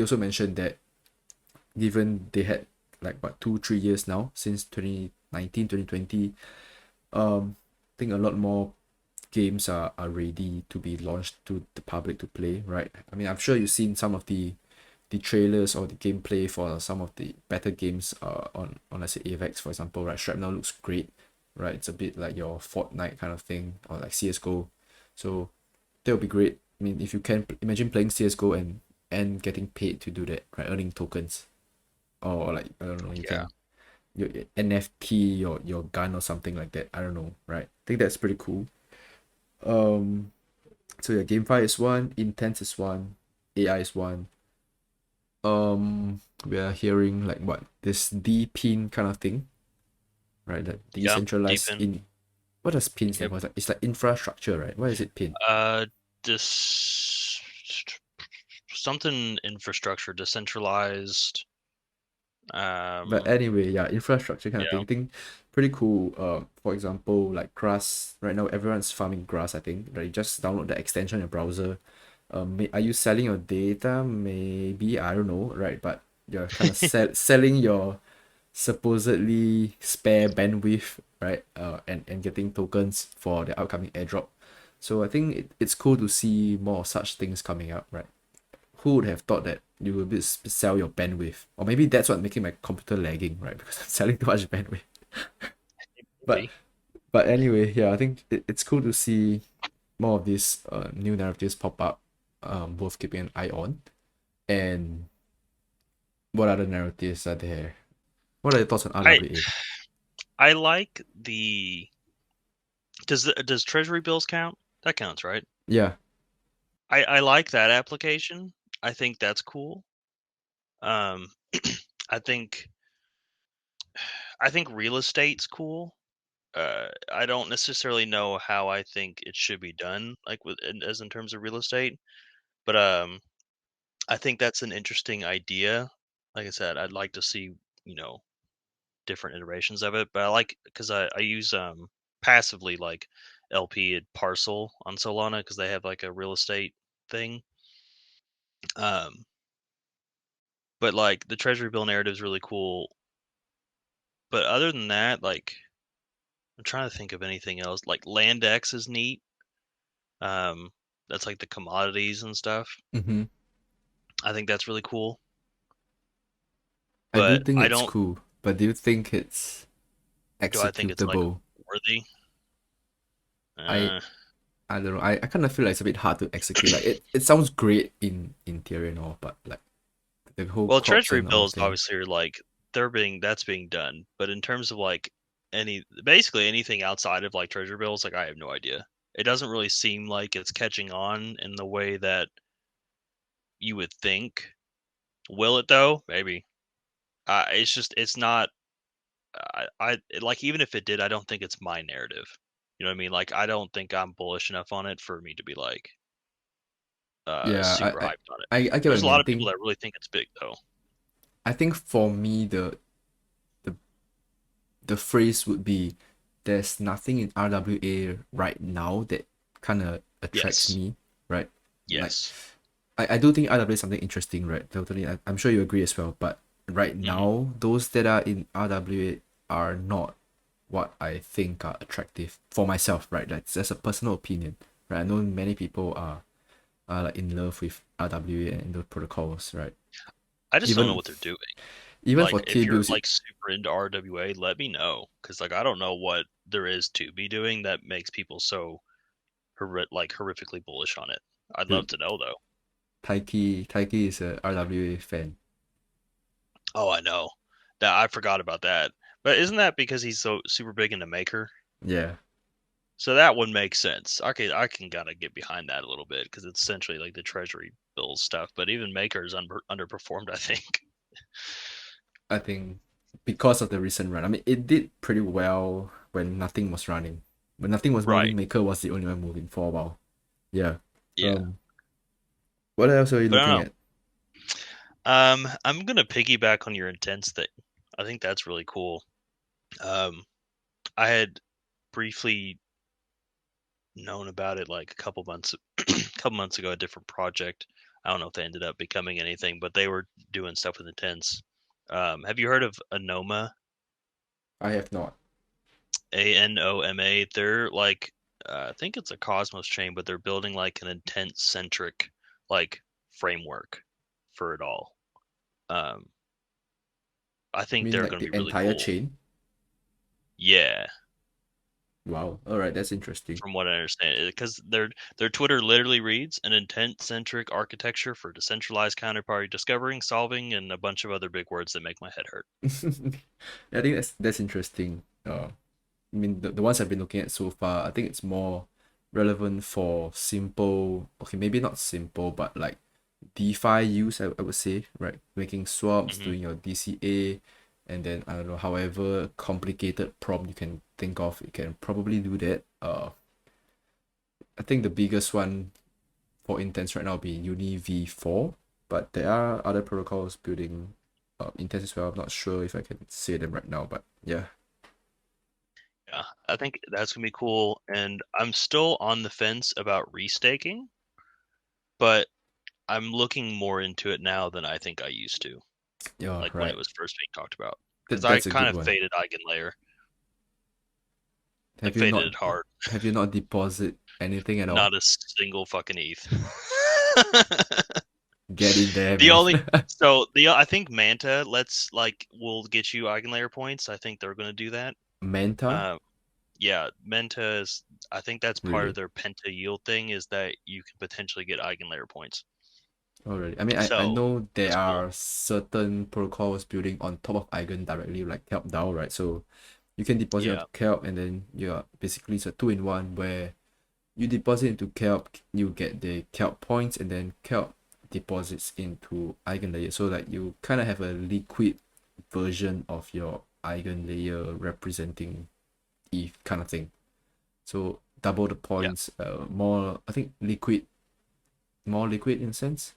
also mentioned that given they had like what 2-3 years now since 2019 2020, I think a lot more games are ready to be launched to the public to play, right? I mean, I'm sure you've seen some of the trailers or the gameplay for some of the better games on let's say AVAX, for example, right? Shrapnel looks great, right? It's a bit like your Fortnite kind of thing, or like CSGO. So that would be great. I mean, if you can imagine playing CSGO and getting paid to do that, right? Earning tokens, or like I don't know, you Yeah. can your NFT your gun or something like that. I don't know, right? I think that's pretty cool. So yeah, GameFi is one, Intense is one, AI is one. We are hearing like what this DPIN kind of thing, right? That Yeah. decentralized Deepen. in what does PIN stand Yep. for? It's like infrastructure, right? Why is it PIN? This something infrastructure, decentralized. But anyway, yeah, infrastructure kind of thing. Yeah. I think pretty cool. For example, like grass. Right now, everyone's farming grass. I think right. You just download the extension in your browser. Are you selling your data? Maybe I don't know, right? But you're kind of selling your supposedly spare bandwidth, right? And getting tokens for the upcoming airdrop. So I think it's cool to see more of such things coming up, right? Who would have thought that you would sell your bandwidth? Or maybe that's what making my computer lagging, right? Because I'm selling too much bandwidth. But Maybe. but anyway, yeah, I think it's cool to see more of these new narratives pop up, worth keeping an eye on. And what other narratives are there? What are your thoughts on I RWA? I like the does treasury bills count? That counts, right? Yeah. I like that application. I think that's cool. Um, I think real estate's cool. I don't necessarily know how I think it should be done, like as in terms of real estate, but I think that's an interesting idea. Like I said, I'd like to see different iterations of it, but I like because I use passively like LP and Parcel on Solana because they have like a real estate thing. Um, but like the treasury bill narrative is really cool. But other than that, like I'm trying to think of anything else. Like LandX is neat. Um, that's like the commodities and stuff. Mm-hmm. I think that's really cool. I do But think I it's don't. cool, but do you think it's Do I think it's like executable? worthy? I Uh, I don't know. I kind of feel like it's a bit hard to execute. Like it sounds great in theory and all, but like the whole well, crops treasury and all bills thing. obviously are like that's being done. But in terms of like basically anything outside of like treasury bills, like I have no idea. It doesn't really seem like it's catching on in the way that you would think. Will it though? Maybe. It's not. Like even if it did, I don't think it's my narrative. You know what I mean? Like I don't think I'm bullish enough on it for me to be like Yeah, super hyped on it. I get what There's you a mean. lot of people that really think it's big though. I think for me the the phrase would be there's nothing in RWA right now that kind of attracts Yes. me, right? Like Yes. I do think RWA is something interesting, right? Totally. I'm sure you agree as well. But right Hmm. now, those that are in RWA are not what I think are attractive for myself, right? That's just a personal opinion, right? I know many people are like in love with RWA and the protocols, right? I just don't know Even what they're doing. even for Like if you're T-bills, like super into RWA, let me know because like I don't know what there is to be doing that makes people so horrifically bullish on it. I'd love dude, to know though. Taiki is a RWA fan. Oh, I know. That I forgot about that. But isn't that because he's so super big into Maker? Yeah, So that would make sense. Okay, I can kind of get behind that a little bit because it's essentially like the treasury bills stuff. But even Maker's underperformed, I think. I think because of the recent run. I mean, it did pretty well when nothing was running. When nothing was moving, Right. Maker was the only one moving for a while. Yeah. Yeah. Um, what else are you But I don't looking know. at? I'm gonna piggyback on your intents thing. I think that's really cool. Um, I had briefly known about it like couple months ago, a different project. I don't know if they ended up becoming anything, but they were doing stuff with intents. Have you heard of Anoma? I have not. ANOMA. They're like I think it's a Cosmos chain, but they're building like an intent centric like framework for it all. Um, I I think mean, they're like going to the be really entire cool. chain. Yeah, Wow. All right, that's interesting. from what I understand, because their Twitter literally reads an intent-centric architecture for decentralized counterparty discovering, solving, and a bunch of other big words that make my head hurt. I think that's interesting. I mean, the ones I've been looking at so far, I think it's more relevant for simple, okay, maybe not simple, but like DeFi use, I would say, right? Making swaps, Hmm. doing your DCA, and then I don't know, however complicated prompt you can think of, you can probably do that. I think the biggest one for intents right now would be Uni V4, but there are other protocols building intents as well. I'm not sure if I can say them right now, but yeah. Yeah, I think that's gonna be cool, and I'm still on the fence about restaking, but I'm looking more into it now than I think I used to, Yeah, like when it right. was first being talked about, because I That's a kind good of one. faded Eigenlayer, like Have you faded not it hard. have you not deposit anything at all? Not a single fucking ETH. Get in there, The man. only I think Manta will get you Eigenlayer points. I think they're gonna do that. Manta? Um, yeah, Manta is. I think that's part of Really? their Penta yield thing is that you can potentially get Eigenlayer points. Oh, really? I mean, I So know there that's cool. are certain protocols building on top of Eigen directly, like Help DAO, right? So You can deposit Yeah. onto Kelp, and then you're basically it's a 2-in-1 where you deposit into Kelp, you get the Kelp points, and then Kelp deposits into Eigenlayer. So like you kind of have a liquid version of your Eigenlayer representing ETH kind of thing. So double the points, more I think more liquid in a sense.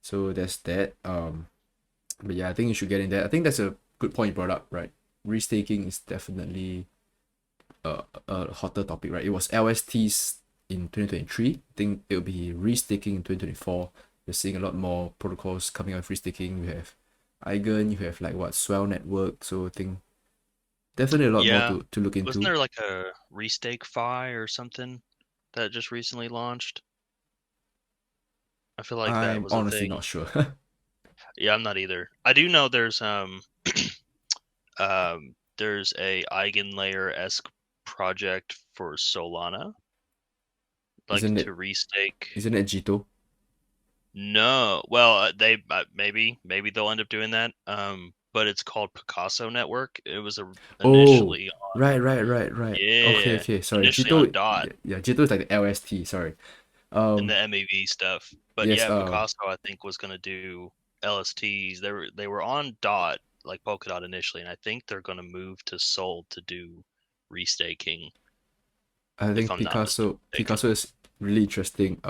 So there's that. But yeah, I think you should get in there. I think that's a good point you brought up, right? Restaking is definitely a hotter topic, right? It was LSTs in 2023. I think it'll be restaking in 2024. We're seeing a lot more protocols coming out with restaking. You have Eigen, you have like what Swell Network. So I think definitely a lot more Yeah. to look Wasn't into. there like a restake Fi or something that just recently launched? I feel like that I'm was a honestly thing. not sure. Yeah, I'm not either. I do know there's there's a Eigenlayer-esque project for Solana, like isn't to it restake. isn't it Jito? No, well, they maybe they'll end up doing that. But it's called Picasso Network. It was Oh, initially right. Okay, yeah, okay. Sorry, initially on Jito. Dot Yeah, Jito is like the LST. Sorry. and the Um, MEV stuff. But yes. yeah, Picasso I think was gonna do LSTs. They were on Dot like Polkadot initially, and I think they're gonna move to Sol to do restaking, I if think I'm not mistaken. Picasso is really interesting.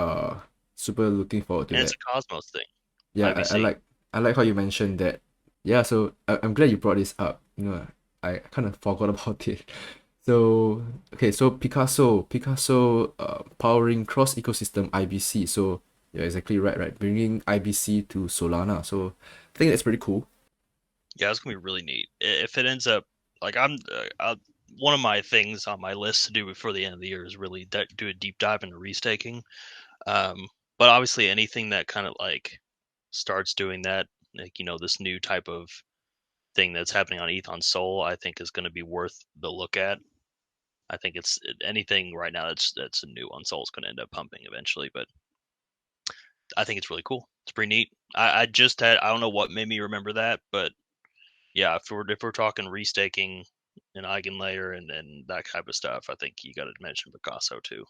Super looking forward to And it's that. a Cosmos thing, Yeah, IBC. I like how you mentioned that. Yeah, so I'm glad you brought this up. You know, I kind of forgot about it. So okay, so Picasso powering cross ecosystem IBC. So you're exactly right. Bringing IBC to Solana. So I think that's pretty cool. Yeah, it's gonna be really neat. If it ends up like one of my things on my list to do before the end of the year is really do a deep dive into restaking. But obviously anything that kind of like starts doing that, like this new type of thing that's happening on ETH on Sol, I think is going to be worth the look at. I think it's anything right now that's new on Sol is going to end up pumping eventually, but I think it's really cool. It's pretty neat. I just had I don't know what made me remember that, but yeah, if we're talking restaking an Eigenlayer and that type of stuff, I think you got to mention Picasso too.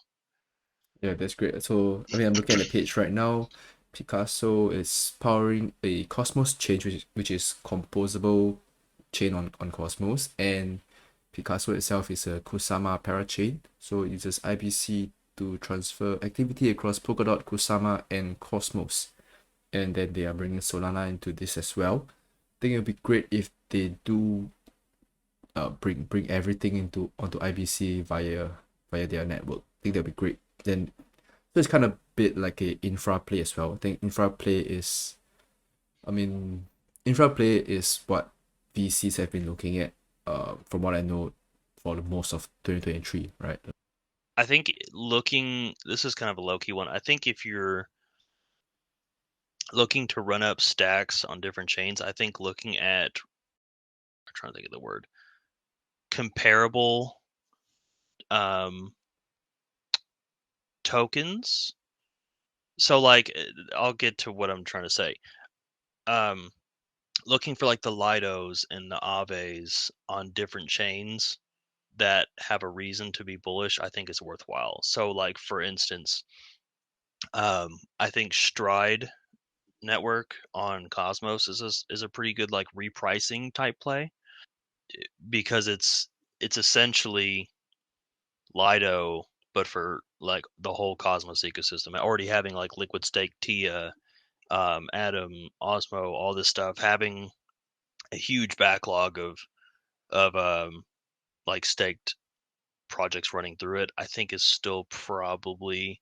Yeah, that's great. So, I mean, I'm looking at the page right now. Picasso is powering a Cosmos chain, which is composable chain on Cosmos, and Picasso itself is a Kusama parachain. So it uses IBC to transfer activity across Polkadot, Kusama, and Cosmos. And then they are bringing Solana into this as well. I think it would be great if they do bring everything onto IBC via their network. I think that'd be great. Then so it's kind of bit like a infra play as well. I think I mean, infra play is what VCs have been looking at. From what I know, for the most of 2023, right? I think this is kind of a low key one. I think if you're looking to run up stacks on different chains, I think looking at I'm trying to think of the word comparable um, tokens. So like I'll get to what I'm trying to say. Um, Looking for like the Lidos and the Aves on different chains that have a reason to be bullish, I think is worthwhile. So like for instance, I think Stride network on Cosmos is a pretty good like repricing type play because it's essentially Lido but for like the whole Cosmos ecosystem. Already having like Liquid Stake, Tia, Atom, Osmo, all this stuff, having a huge backlog of like staked projects running through it, I think is still probably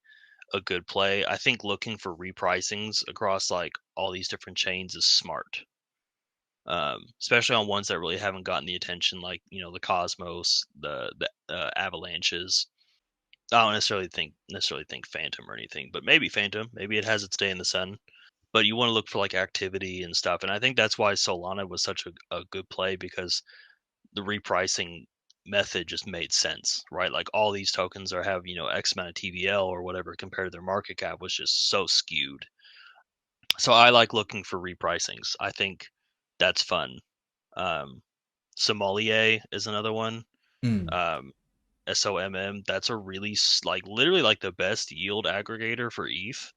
a good play. I think looking for repricings across like all these different chains is smart. Especially on ones that really haven't gotten the attention, like the Cosmos, the Avalanches. I don't necessarily think Phantom or anything, but maybe Phantom. Maybe it has its day in the sun. But you want to look for like activity and stuff, and I think that's why Solana was such a good play because the repricing method just made sense, right? Like all these tokens are have X amount of TVL or whatever compared to their market cap was just so skewed. So I like looking for repricings. I think that's fun. Um, Sommelier is another one. Mm. SOMM. That's a really like literally like the best yield aggregator for ETH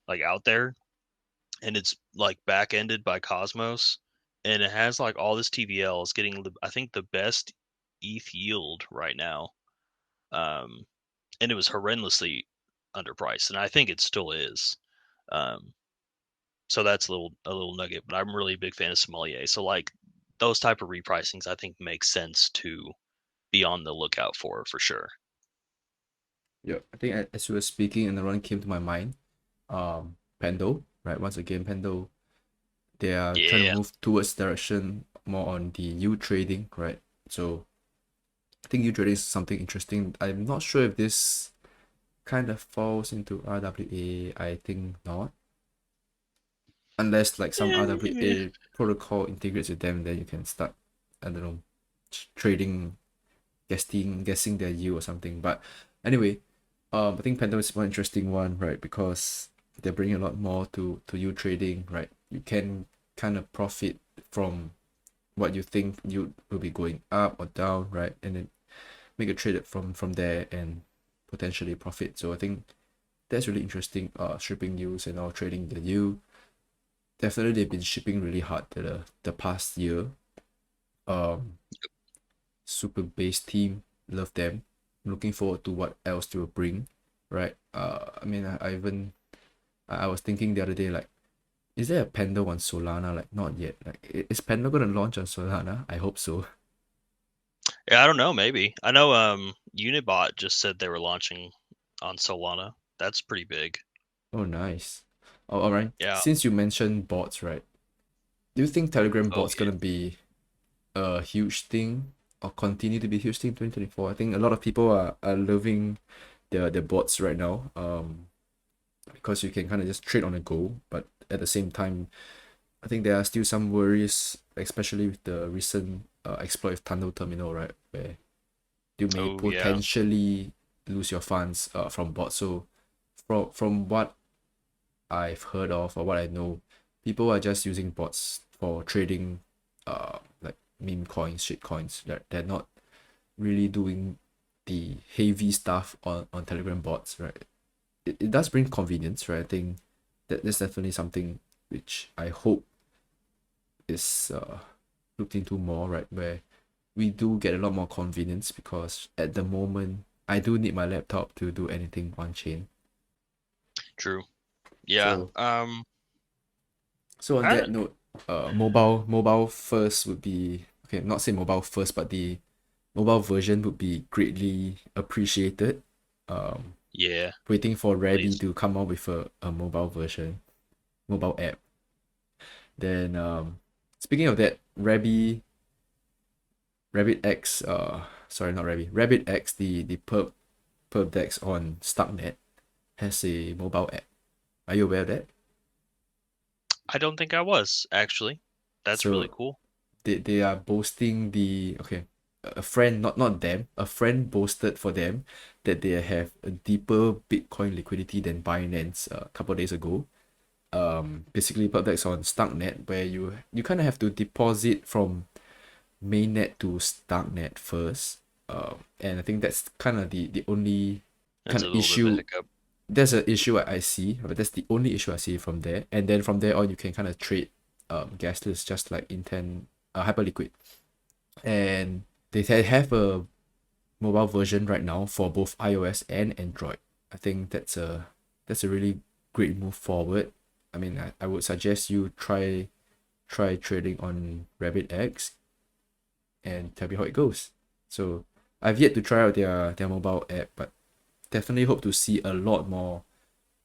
like out there, and it's like back ended by Cosmos, and it has like all this TVL. It's getting I think the best ETH yield right now, um, and it was horrendously underpriced, and I think it still is. Um, so that's a little nugget, but I'm really a big fan of Sommelier. So like those type of repricings, I think makes sense to be on the lookout for sure. Yeah, I think as you were speaking, another one came to my mind. Pendo, right? Once again, Pendo, they are trying to Yeah, move towards direction more on the U trading, right? So I think U trading is something interesting. I'm not sure if this kind of falls into RWA. I think not. Unless like some yeah. RWA protocol integrates with them, then you can start, I don't know, trading, guessing their yield or something. But anyway, I think Phantom is one interesting one, right? Because they're bringing a lot more to you trading, right? You can kind of profit from what you think you will be going up or down, right? And then make a trade from there and potentially profit. So I think that's really interesting. Shipping use and all trading the U. Definitely they've been shipping really hard the past year. Um, super base team, love them. Looking forward to what else they will bring, right? I mean, I even I was thinking the other day like, is there a Panda on Solana? Like, not yet. Like, is Panda gonna launch on Solana? I hope so. Yeah, I don't know, maybe. I know Unibot just said they were launching on Solana. That's pretty big. Oh, nice. Oh, all right. Yeah. Since you mentioned bots, right? Do you think Telegram Oh bots yeah. gonna be a huge thing or continue to be a huge thing in 2024? I think a lot of people are loving the bots right now. Because you can kind of just trade on the go, but at the same time, I think there are still some worries, especially with the recent exploit of Tunnel Terminal, right, where you may Oh yeah. potentially lose your funds from bots. So from what I've heard of or what I know, people are just using bots for trading like meme coins, shit coins. They're not really doing the heavy stuff on Telegram bots, right? It does bring convenience, right? I think that's definitely something which I hope is looked into more, right? Where we do get a lot more convenience because at the moment I do need my laptop to do anything on chain. True. Yeah. So so on I that note, mobile first would be okay, not say mobile first, but the mobile version would be greatly appreciated. Um, yeah, Waiting for Rabby please. to come out with a mobile version, mobile app. Then speaking of that, Rabbit X, sorry, not Rabbit, Rabbit X, the perp Dex on Stucknet has a mobile app. Are you aware of that? I don't think I was actually. That's really So cool. they are boasting the okay, a friend, not them, a friend boasted for them that they have a deeper Bitcoin liquidity than Binance a couple of days ago. Basically perp Dex on Stucknet where you kind of have to deposit from mainnet to Stucknet first. And I think that's kind of the only That's kind a of little bit of a issue. hiccup. There's an issue I see, but that's the only issue I see from there. And then from there on, you can kind of trade gasless just like Intent, Hyperliquid. And they have a mobile version right now for both iOS and Android. I think that's a really great move forward. I mean, I would suggest you try trading on RabbitX and tell me how it goes. So I've yet to try out their mobile app, but definitely hope to see a lot more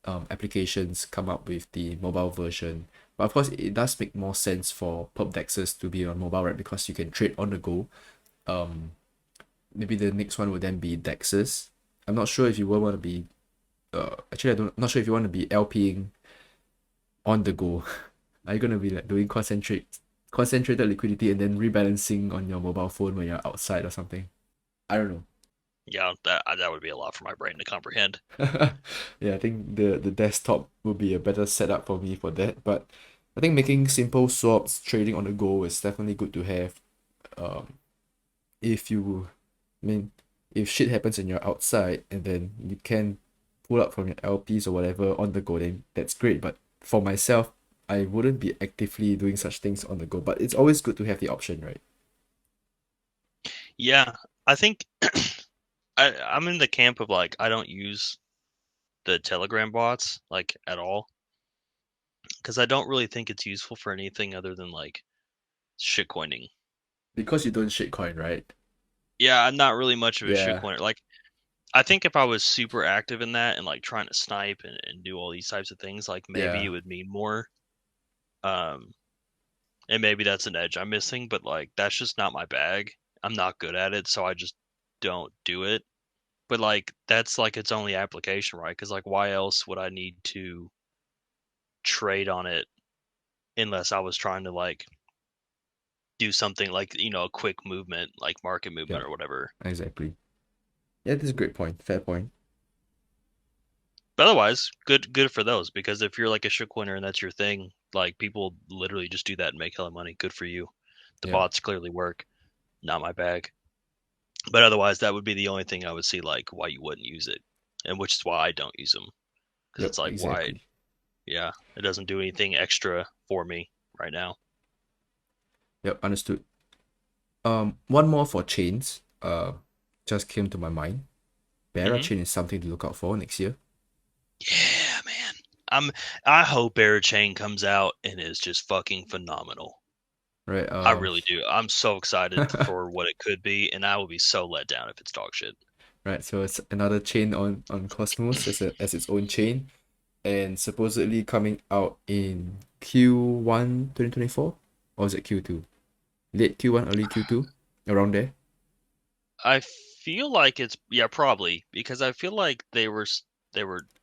applications come up with the mobile version. But of course, it does make more sense for perp dexes to be on mobile, right? Because you can trade on the go. Um, Maybe the next one would then be dexes. I'm not sure if you will want to be. Actually, not sure if you want to be LPing on the go. Are you gonna be like doing concentrated liquidity and then rebalancing on your mobile phone when you're outside or something? I don't know. Yeah, that would be a lot for my brain to comprehend. Yeah, I think the desktop will be a better setup for me for that. But I think making simple swaps, trading on the go is definitely good to have. Um, if you I mean, if shit happens and you're outside and then you can pull up from your LPs or whatever on the go, then that's great. But for myself, I wouldn't be actively doing such things on the go. But it's always good to have the option, right? Yeah, I think I'm in the camp of like I don't use the Telegram bots like at all because I don't really think it's useful for anything other than like shitcoining. Because you don't shitcoin, right? Yeah, I'm not really much of a Yeah, shitcoiner. Like I think if I was super active in that and like trying to snipe and do all these types of things, like maybe yeah. it would mean more. Um, and maybe that's an edge I'm missing, but like that's just not my bag. I'm not good at it, so I just don't do it. But like that's like its only application, right? Because like why else would I need to trade on it unless I was trying to like do something like a quick movement, like market movement Yep, or whatever. exactly. Yeah, that's a great point. Fair point. But otherwise, good for those because if you're like a shook winner and that's your thing, like people literally just do that and make hella money. Good for you. The Yep, bots clearly work. Not my bag. But otherwise, that would be the only thing I would see like why you wouldn't use it, and which is why I don't use them because yep, it's like why? exactly. Yeah, it doesn't do anything extra for me right now. Yep, understood. One more for chains. Just came to my mind. Bearer Hmm. chain is something to look out for next year. Yeah, man. I'm. I hope Chain comes out and is just fucking phenomenal. Right. I really do. I'm so excited for what it could be, and I will be so let down if it's dog shit. Right. So it's another chain on Cosmos as its own chain, and supposedly coming out in Q1 2024, or is it Q2? Late Q1, early Q2, around there. I feel like it's probably because I feel like they were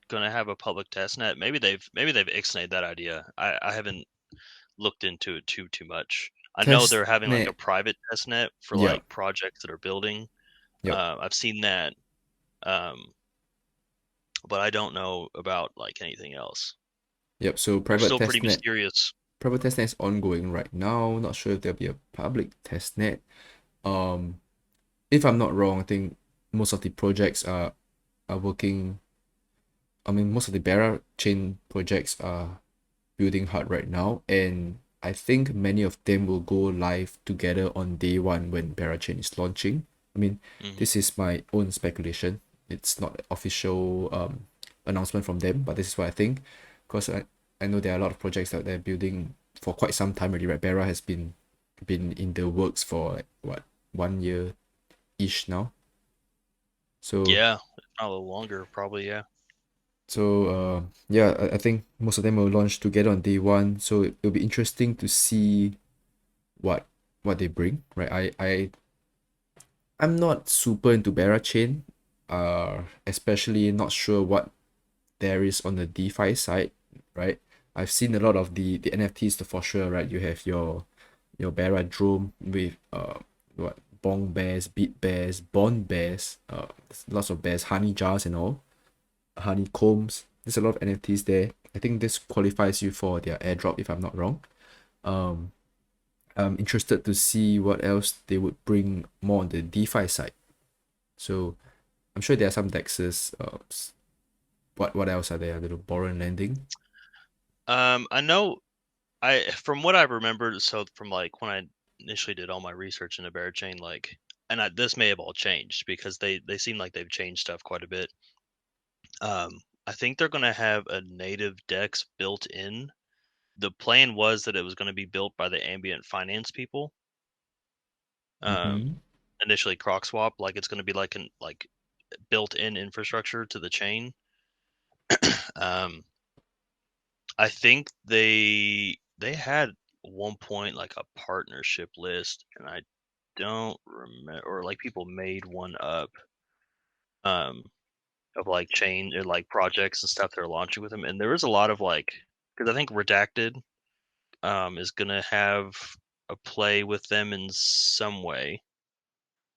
gonna have a public test net. Maybe they've ixnayed that idea. I haven't looked into it too much. I know Test they're having like a net. private test net for Yeah. like projects that are building. Yep. I've seen that, um, but I don't know about like anything else. Yep. So They're still pretty mysterious. private testnet is ongoing right now. Not sure if there'll be a public testnet. Um, if I'm not wrong, I think most of the projects are working. I mean, most of the Bearer chain projects are building hard right now, and I think many of them will go live together on day one when Bearer chain is launching. I mean, Hmm. this is my own speculation. It's not official announcement from them, but this is what I think, because I know there are a lot of projects that they're building for quite some time already. Right, Bearer has been in the works for like what 1 year ish now. So Yeah, if not a little longer, probably. Yeah. yeah, I think most of them will launch together on day one. So it'll be interesting to see what what they bring, right? I'm not super into Bera chain, especially not sure what there is on the DeFi side, right? I've seen a lot of the NFTs for sure, right? You have your Bera drone with what bong bears, beat bears, bond bears, lots of bears, honey jars and all, honeycombs. There's a lot of NFTs there. I think this qualifies you for their airdrop if I'm not wrong. Um, I'm interested to see what else they would bring more on the DeFi side. So I'm sure there are some dexes. What else are there? A little borrow and lending. I know from what I remembered, so from like when I initially did all my research into Chain, like, and this may have all changed because they seem like they've changed stuff quite a bit. I think they're gonna have a native Dex built in. The plan was that it was gonna be built by the ambient finance people. Um, Mm-hmm. initially CrocSwap, like it's gonna be like an like built-in infrastructure to the chain. Um, I think they had one point like a partnership list, and I don't remember, or like people made one up um of like chain or like projects and stuff they're launching with them, and there was a lot of like because I think Redacted is gonna have a play with them in some way.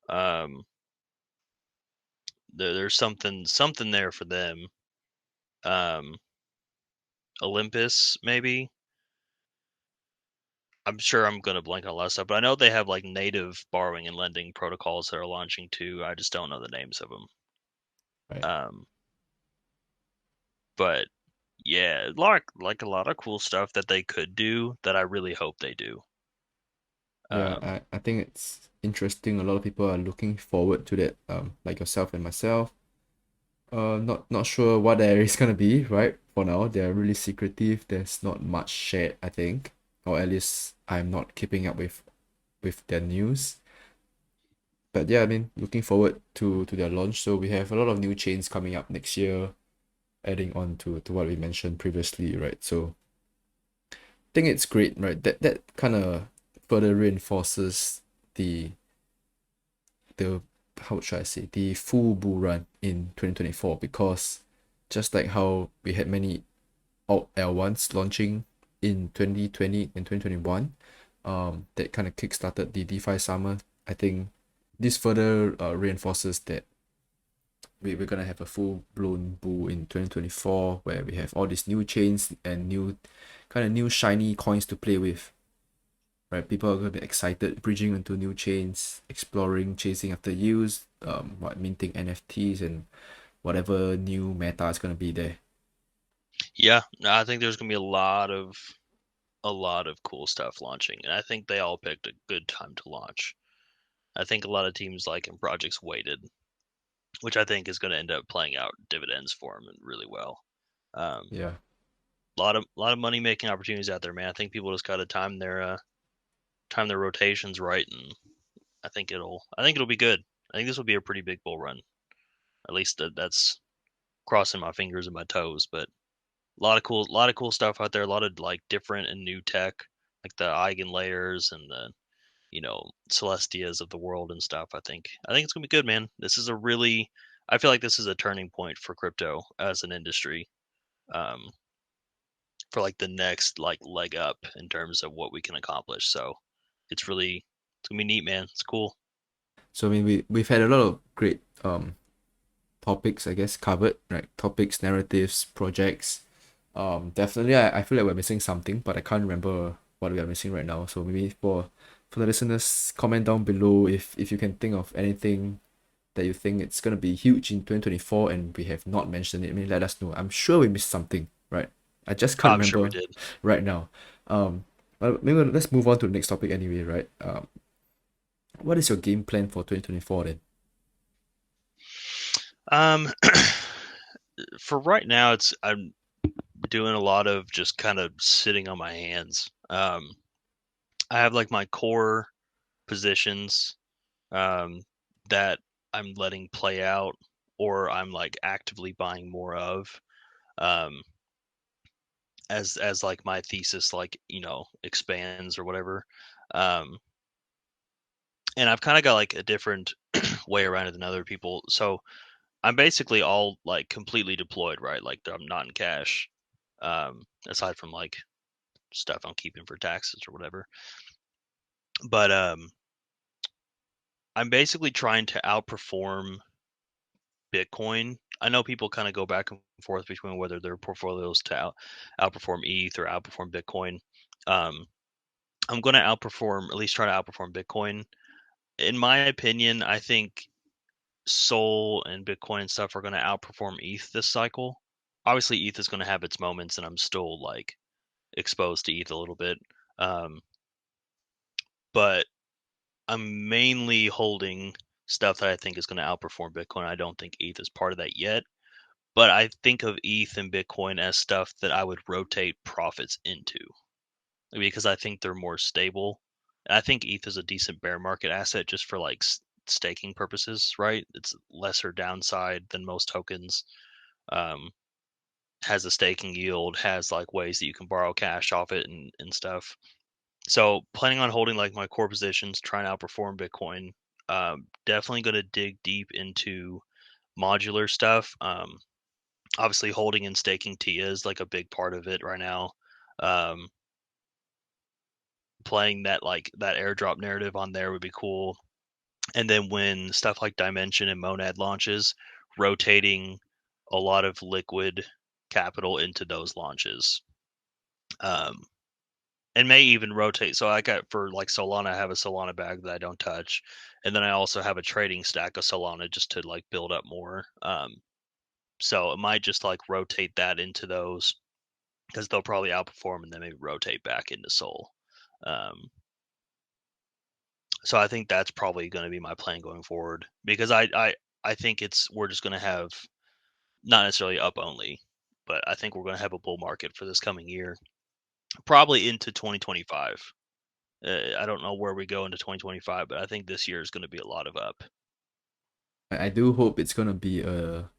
Um, there's something there for them. Um, Olympus maybe. I'm sure I'm gonna blank on a lot of stuff, but I know they have like native borrowing and lending protocols that are launching too. I just don't know the names of them. Right. But yeah, a lot of cool stuff that they could do that I really hope they do. Yeah, I think it's interesting. A lot of people are looking forward to that, like yourself and myself. Not sure what there is gonna be, right? For now, they're really secretive. There's not much shared, I think. Or at least I'm not keeping up with their news. But yeah, I mean, looking forward to their launch. So we have a lot of new chains coming up next year, adding on to what we mentioned previously, right? So I think it's great, right? That kind of further reinforces the how should I say, the full bull run in 2024, because just like how we had many alt L1s launching in 2020 and 2021, that kind of kickstarted the DeFi summer. I think this further reinforces that we're gonna have a full blown bull in 2024, where we have all these new chains and new shiny coins to play with. Right, people are gonna be excited, bridging into new chains, exploring, chasing after yields, minting NFTs and whatever new meta is gonna be there. Yeah, I think there's gonna be a lot of cool stuff launching, and I think they all picked a good time to launch. I think a lot of teams like and projects waited, which I think is going to end up playing out dividends for them really well. Yeah. Lot of money making opportunities out there, man. I think people just got to time their rotations right, and I think it'll be good. I think this will be a pretty big bull run. At least that's crossing my fingers and my toes. But lot of cool stuff out there. A lot of like different and new tech, like the eigen layers and the Celestias of the world and stuff. I think it's gonna be good, man. I feel like this is a turning point for crypto as an industry, um, for like the next like leg up in terms of what we can accomplish. So it's gonna be neat, man. It's cool. So I mean, we've had a lot of great topics, I guess, covered, right? Topics, narratives, projects. Definitely, I feel like we're missing something, but I can't remember what we are missing right now. So maybe for the listeners, comment down below if you can think of anything that you think it's gonna be huge in 2024 and we have not mentioned it. I mean, let us know. I'm sure we missed something, right? I just can't I'm sure we remember did. right now. But maybe let's move on to the next topic anyway, right? What is your game plan for 2024 then? Um, for right now, I'm doing a lot of just kind of sitting on my hands. I have like my core positions that I'm letting play out or I'm like actively buying more of um, as like my thesis like expands or whatever. Um, and I've kind of got like a different way around it than other people. So I'm basically all like completely deployed, right? Like I'm not in cash, aside from like stuff I'm keeping for taxes or whatever. But I'm basically trying to outperform Bitcoin. I know people kind of go back and forth between whether their portfolios outperform ETH or outperform Bitcoin. Um, I'm going to outperform, at least try to outperform Bitcoin. In my opinion, I think Sol and Bitcoin and stuff are going to outperform ETH this cycle. Obviously, ETH is going to have its moments, and I'm still like exposed to ETH a little bit. Um, but I'm mainly holding stuff that I think is going to outperform Bitcoin. I don't think ETH is part of that yet. But I think of ETH and Bitcoin as stuff that I would rotate profits into because I think they're more stable. I think ETH is a decent bear market asset just for like staking purposes, right? It's lesser downside than most tokens. Um, has a staking yield, has like ways that you can borrow cash off it and stuff. So planning on holding like my core positions, trying to outperform Bitcoin. Definitely going to dig deep into modular stuff. Obviously holding and staking TIA is like a big part of it right now. Um, playing that airdrop narrative on there would be cool. And then when stuff like Dimension and Monad launches, rotating a lot of liquid capital into those launches. Um, and may even rotate. So I got for like Solana, I have a Solana bag that I don't touch, and then I also have a trading stack of Solana just to like build up more. So it might just like rotate that into those because they'll probably outperform and then maybe rotate back into Sol. So I think that's probably going to be my plan going forward because I think we're just going to have not necessarily up only, but I think we're going to have a bull market for this coming year, probably into 2025. I don't know where we go into 2025, but I think this year is going to be a lot of up. I do hope it's gonna be a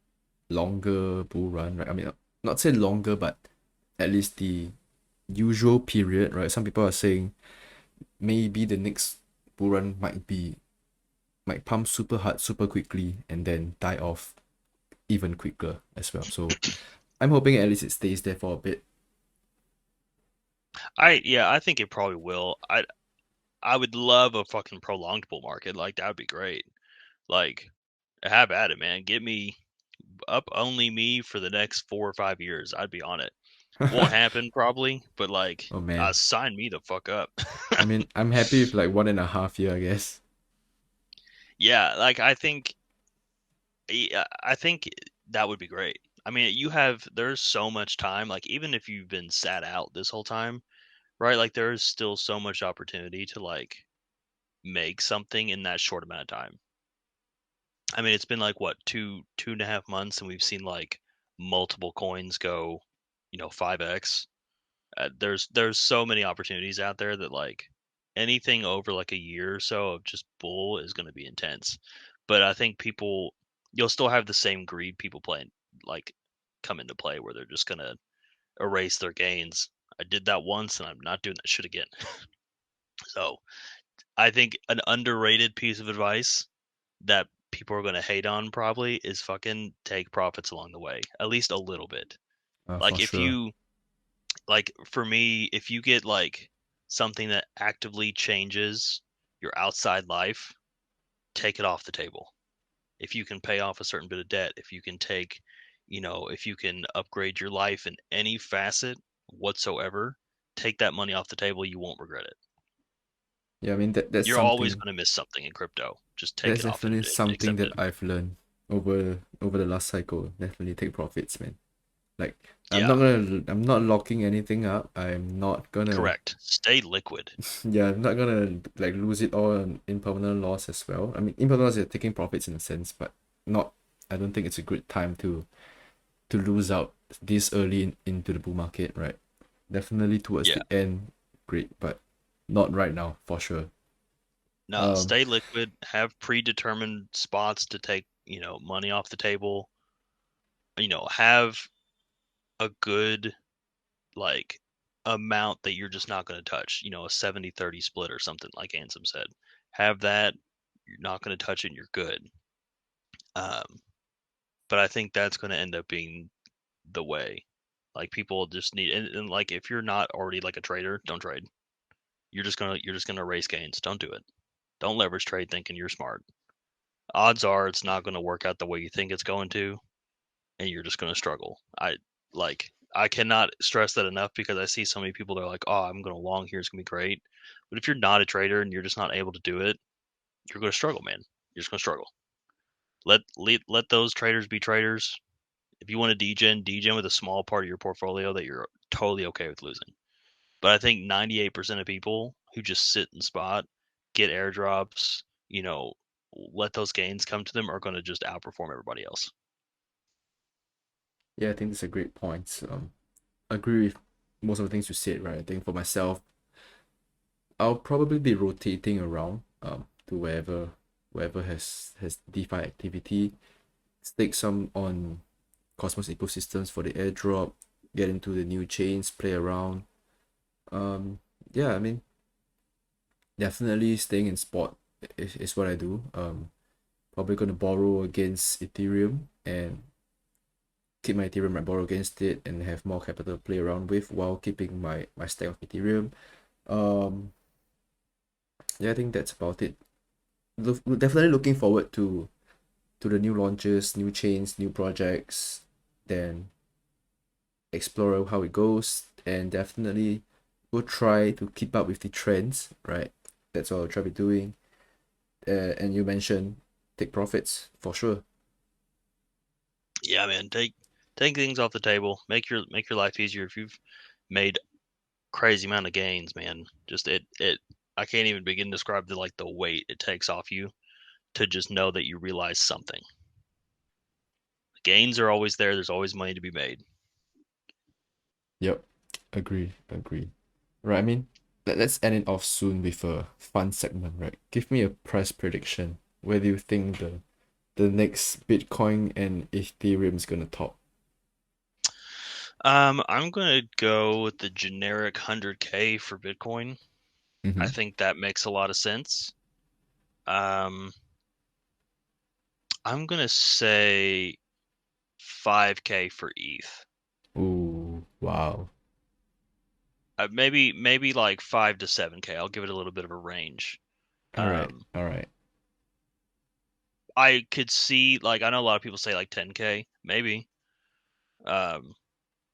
longer bull run, right? I mean, not say longer, but at least the usual period, right? Some people are saying maybe the next bull run might pump super hard, super quickly, and then die off even quicker as well. So I'm hoping at least it stays there for a bit. I think it probably will. I would love a fucking prolonged bull market. Like that would be great. Like have at it, man. Get me up only me for the next 4 or 5 years. I'd be on it. Won't happen probably, but like Oh man. sign me the fuck up. I mean, I'm happy with like 1.5 year, I guess. Yeah, like I think that would be great. I mean, there's so much time. Like even if you've been sat out this whole time, right? Like there is still so much opportunity to like make something in that short amount of time. I mean, it's been like what 2.5 months, and we've seen like multiple coins go, 5x. There's so many opportunities out there that like anything over like a year or so of just bull is going to be intense. But I think you'll still have the same greed people playing like come into play where they're just going to erase their gains. I did that once and I'm not doing that shit again. So I think an underrated piece of advice that people are going to hate on probably is fucking take profits along the way, at least a little bit. For Like if sure. you like for me, if you get like something that actively changes your outside life, take it off the table. If you can pay off a certain bit of debt, if you can if you can upgrade your life in any facet whatsoever, take that money off the table. You won't regret it. Yeah, I mean that's You're always something going to miss something in crypto. Just take that's it off and definitely something accept that it. I've learned over the last cycle. Definitely take profits, man. Like Yeah, I'm not locking anything up. I'm not gonna correct. Stay liquid. yeah, I'm not gonna like lose it all on impermanent loss as well. I mean impermanent loss is taking profits in a sense, but not I don't think it's a good time to lose out this early into the bull market, right? Definitely towards Yeah. the end, great, but not right now for sure. No, Um, stay liquid. Have predetermined spots to take, money off the table. Have a good like amount that you're just not going to touch. A 70-30 split or something like Ansem said. Have that. You're not going to touch it. And you're good. Um, but I think that's going to end up being the way. Like people just need, and like if you're not already like a trader, don't trade. You're just gonna raise gains. Don't do it. Don't leverage trade thinking you're smart. Odds are it's not going to work out the way you think it's going to, and you're just going to struggle. I cannot stress that enough because I see so many people that are like, "Oh, I'm going to long here. It's going to be great." But if you're not a trader and you're just not able to do it, you're going to struggle, man. You're just going to struggle. Let those traders be traders. If you want to degen with a small part of your portfolio that you're totally okay with losing. But I think 98% of people who just sit and spot, get airdrops, let those gains come to them are going to just outperform everybody else. yeah, I think that's a great point. Agree with most of the things you said, right? I think for myself, I'll probably be rotating around to wherever has DeFi activity. Stake some on Cosmos ecosystems for the airdrop, get into the new chains, play around. Yeah, I mean, definitely staying in spot is what I do. Probably gonna borrow against Ethereum and keep my Ethereum, I borrow against it and have more capital to play around with while keeping my stack of Ethereum. Um, yeah, I think that's about it. Definitely looking forward to the new launches, new chains, new projects, then explore how it goes, and definitely will try to keep up with the trends, right? That's what I'll try to be doing. And you mentioned take profits for sure. Yeah, man. Take things off the table. Make your life easier. If you've made crazy amount of gains, man, just it I can't even begin to describe the weight it takes off you to just know that you realize something. Gains are always there. There's always money to be made. Yep, agree. Right, I mean, let's end it off soon with a fun segment, right? Give me a price prediction. Where do you think the next Bitcoin and Ethereum is gonna top? I'm gonna go with the generic 100K for Bitcoin. I think that makes a lot of sense. Um, I'm gonna say 5K for ETH. Ooh, wow. Maybe like 5 to 7K. I'll give it a little bit of a range. All right, Um, all right. I could see I know a lot of people say like 10K, maybe. Um,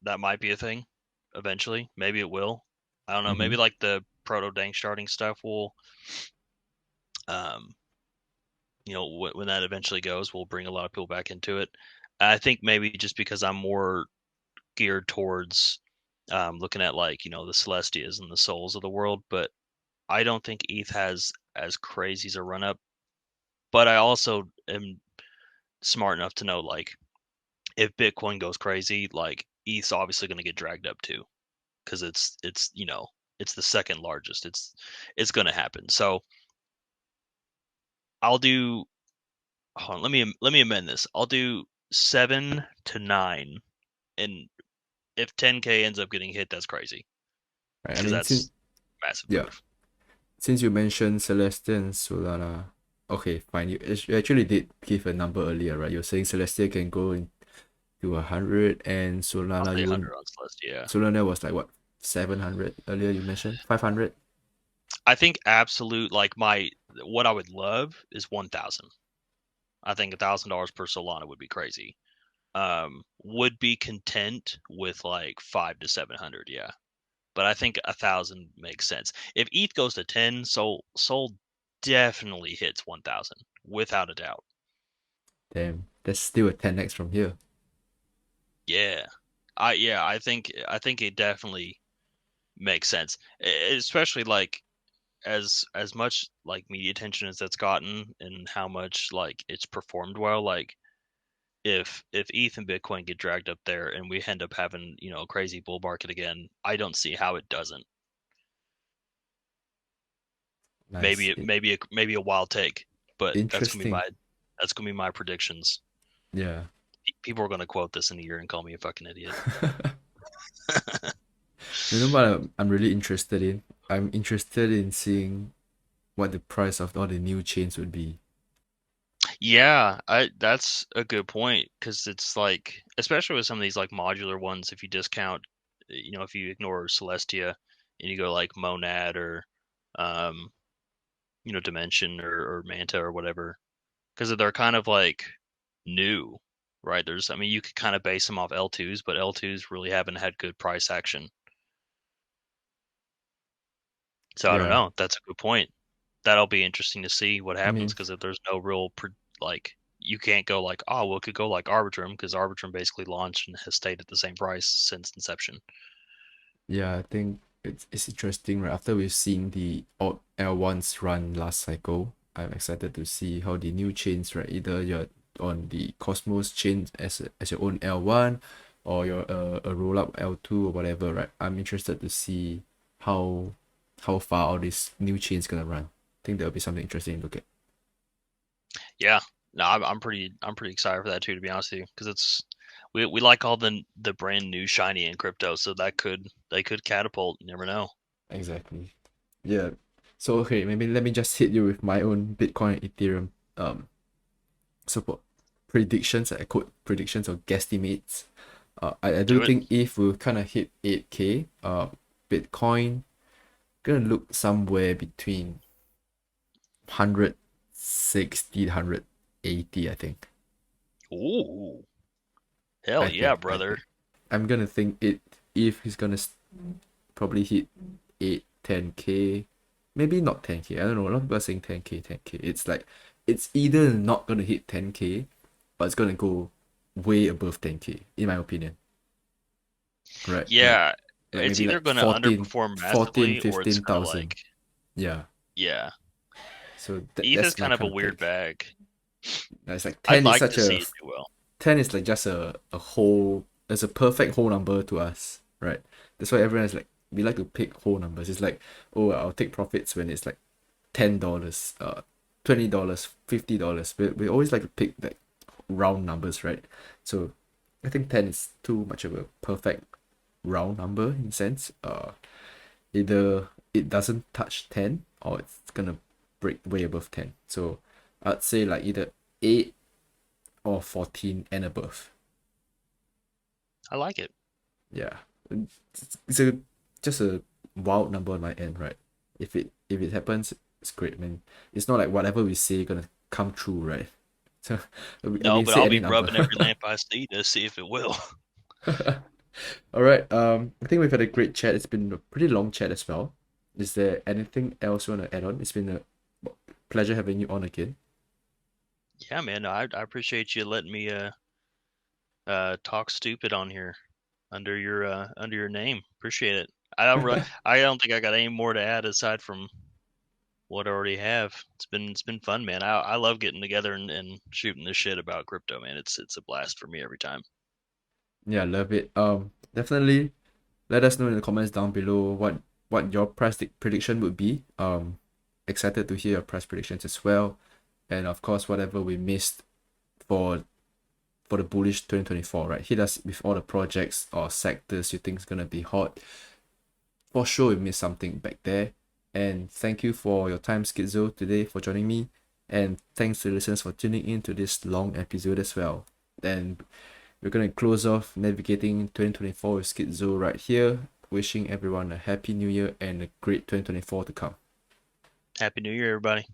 that might be a thing eventually. Maybe it will. I don't know. Maybe like the proto dank starting stuff will, um, when that eventually goes, will bring a lot of people back into it. I think maybe just because I'm more geared towards looking at the Celestias and the souls of the world, but I don't think ETH has as crazy as a run up. But I also am smart enough to know if Bitcoin goes crazy, ETH's obviously going to get dragged up too, because it's the second largest. It's going to happen. So I'll do. Hold on, let me amend this. I'll do 7 to 9, and if 10K ends up getting hit, that's crazy Right. I because mean, that's massive yeah, move. since you mentioned Celestia and Solana, okay, fine. You actually did give a number earlier, right? You're saying Celestia can go into 100, and I'll Solana say you 100 on Celestia. Yeah. Solana was like what, 700 earlier you mentioned? 500? I think absolute what I would love is 1,000. I think $1,000 per Solana would be crazy. Would be content with like 5 to 700, yeah. But I think 1,000 makes sense. If ETH goes to 10, Sol definitely hits 1,000 without a doubt. Damn, that's still a 10x from here. Yeah, I think it definitely makes sense, especially as much media attention as that's gotten and how much it's performed well. If ETH and Bitcoin get dragged up there and we end up having a crazy bull market again, I don't see how it doesn't. Nice. Maybe a wild take, but Interesting. that's gonna be my predictions. Yeah. People are gonna quote this in a year and call me a fucking idiot. You know what I'm really interested in? I'm interested in seeing what the price of all the new chains would be. Yeah, I that's a good point because it's especially with some of these modular ones, if you discount, if you ignore Celestia and you go Monad or, um, Dimension or Manta or whatever, because they're kind of new, right? I mean, you could kind of base them off L2s, but L2s really haven't had good price action. So I don't Yeah. know. That's a good point. That'll be interesting to see what I happens mean, because if there's no real you can't go oh well, it could go like Arbitrum because Arbitrum basically launched and has stayed at the same price since inception. yeah, I think it's interesting, right? After we've seen the old L1s run last cycle, I'm excited to see how the new chains, right? Either you're on the Cosmos chain as your own L1 or you're a roll up L2 or whatever, right? I'm interested to see how far all these new chains gonna run. I think that'll be something interesting to look at. Yeah, no, I'm pretty excited for that too, to be honest with you, because we like all the brand new shiny in crypto, so they could catapult. You never know. Exactly. Yeah. So okay, maybe let me just hit you with my own Bitcoin and Ethereum support predictions. I quote predictions or guesstimates. I do Do it. think if we kind of hit 8K, Bitcoin gonna look somewhere between 160 180, I think. Ooh, hell I yeah, think I brother. think I'm gonna think it if he's gonna probably hit 8, 10k, maybe not 10k. I don't know. A lot of people are saying 10k, 10k. It's like it's either not gonna hit 10k, but it's gonna go way above 10k, in my opinion. Right? Yeah, Like it's maybe either like going to 14, underperform 14, massively or it's going to 15,000. like, Yeah. yeah. So ETH is that's my kind of a kind of weird take. bag. It's like I'd 10 is like such to see a it do well. 10 is like just a whole, it's a perfect whole number to us, right? That's why everyone is like, we like to pick whole numbers. It's like, oh, I'll take profits when it's like $10, $20, $50. We always like to pick like round numbers, right? So I think 10 is too much of a perfect round number in a sense. Either it doesn't touch 10 or it's gonna break way above 10. So I'd say like either 8 or 14 and above. I like it. Yeah, it's a just a wild number on my end, right? If it happens, it's great, man. It's not like whatever we say gonna come true, right? So No, we but say I'll any be number. rubbing every lamp I see to see if it will. All right. I think we've had a great chat. It's been a pretty long chat as well. Is there anything else you want to add on? It's been a pleasure having you on again. Yeah, man. I appreciate you letting me talk stupid on here under your name. Appreciate it. I don't think I got any more to add aside from what I already have. It's been fun, man. I love getting together and shooting this shit about crypto, man. It's a blast for me every time. Yeah, love it. Definitely let us know in the comments down below what your price prediction would be. Excited to hear your price predictions as well, and of course whatever we missed for the bullish 2024, right? Hit us with all the projects or sectors you think is gonna be hot. For sure, we missed something back there. And thank you for your time, Schizo, today for joining me. And thanks to the listeners for tuning in to this long episode as well. And we're gonna close off navigating 2024 with Schizo right here. Wishing everyone a happy new year and a great 2024 to come. Happy New Year, everybody.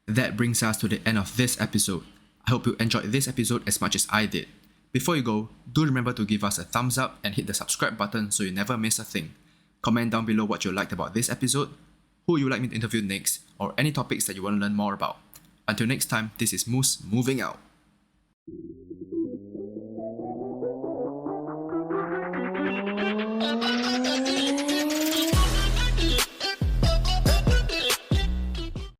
That brings us to the end of this episode. I hope you enjoyed this episode as much as I did. Before you go, do remember to give us a thumbs up and hit the subscribe button so you never miss a thing. Comment down below what you liked about this episode, who you like me to interview next, or any topics that you want to learn more about. Until next time, this is Moose moving out.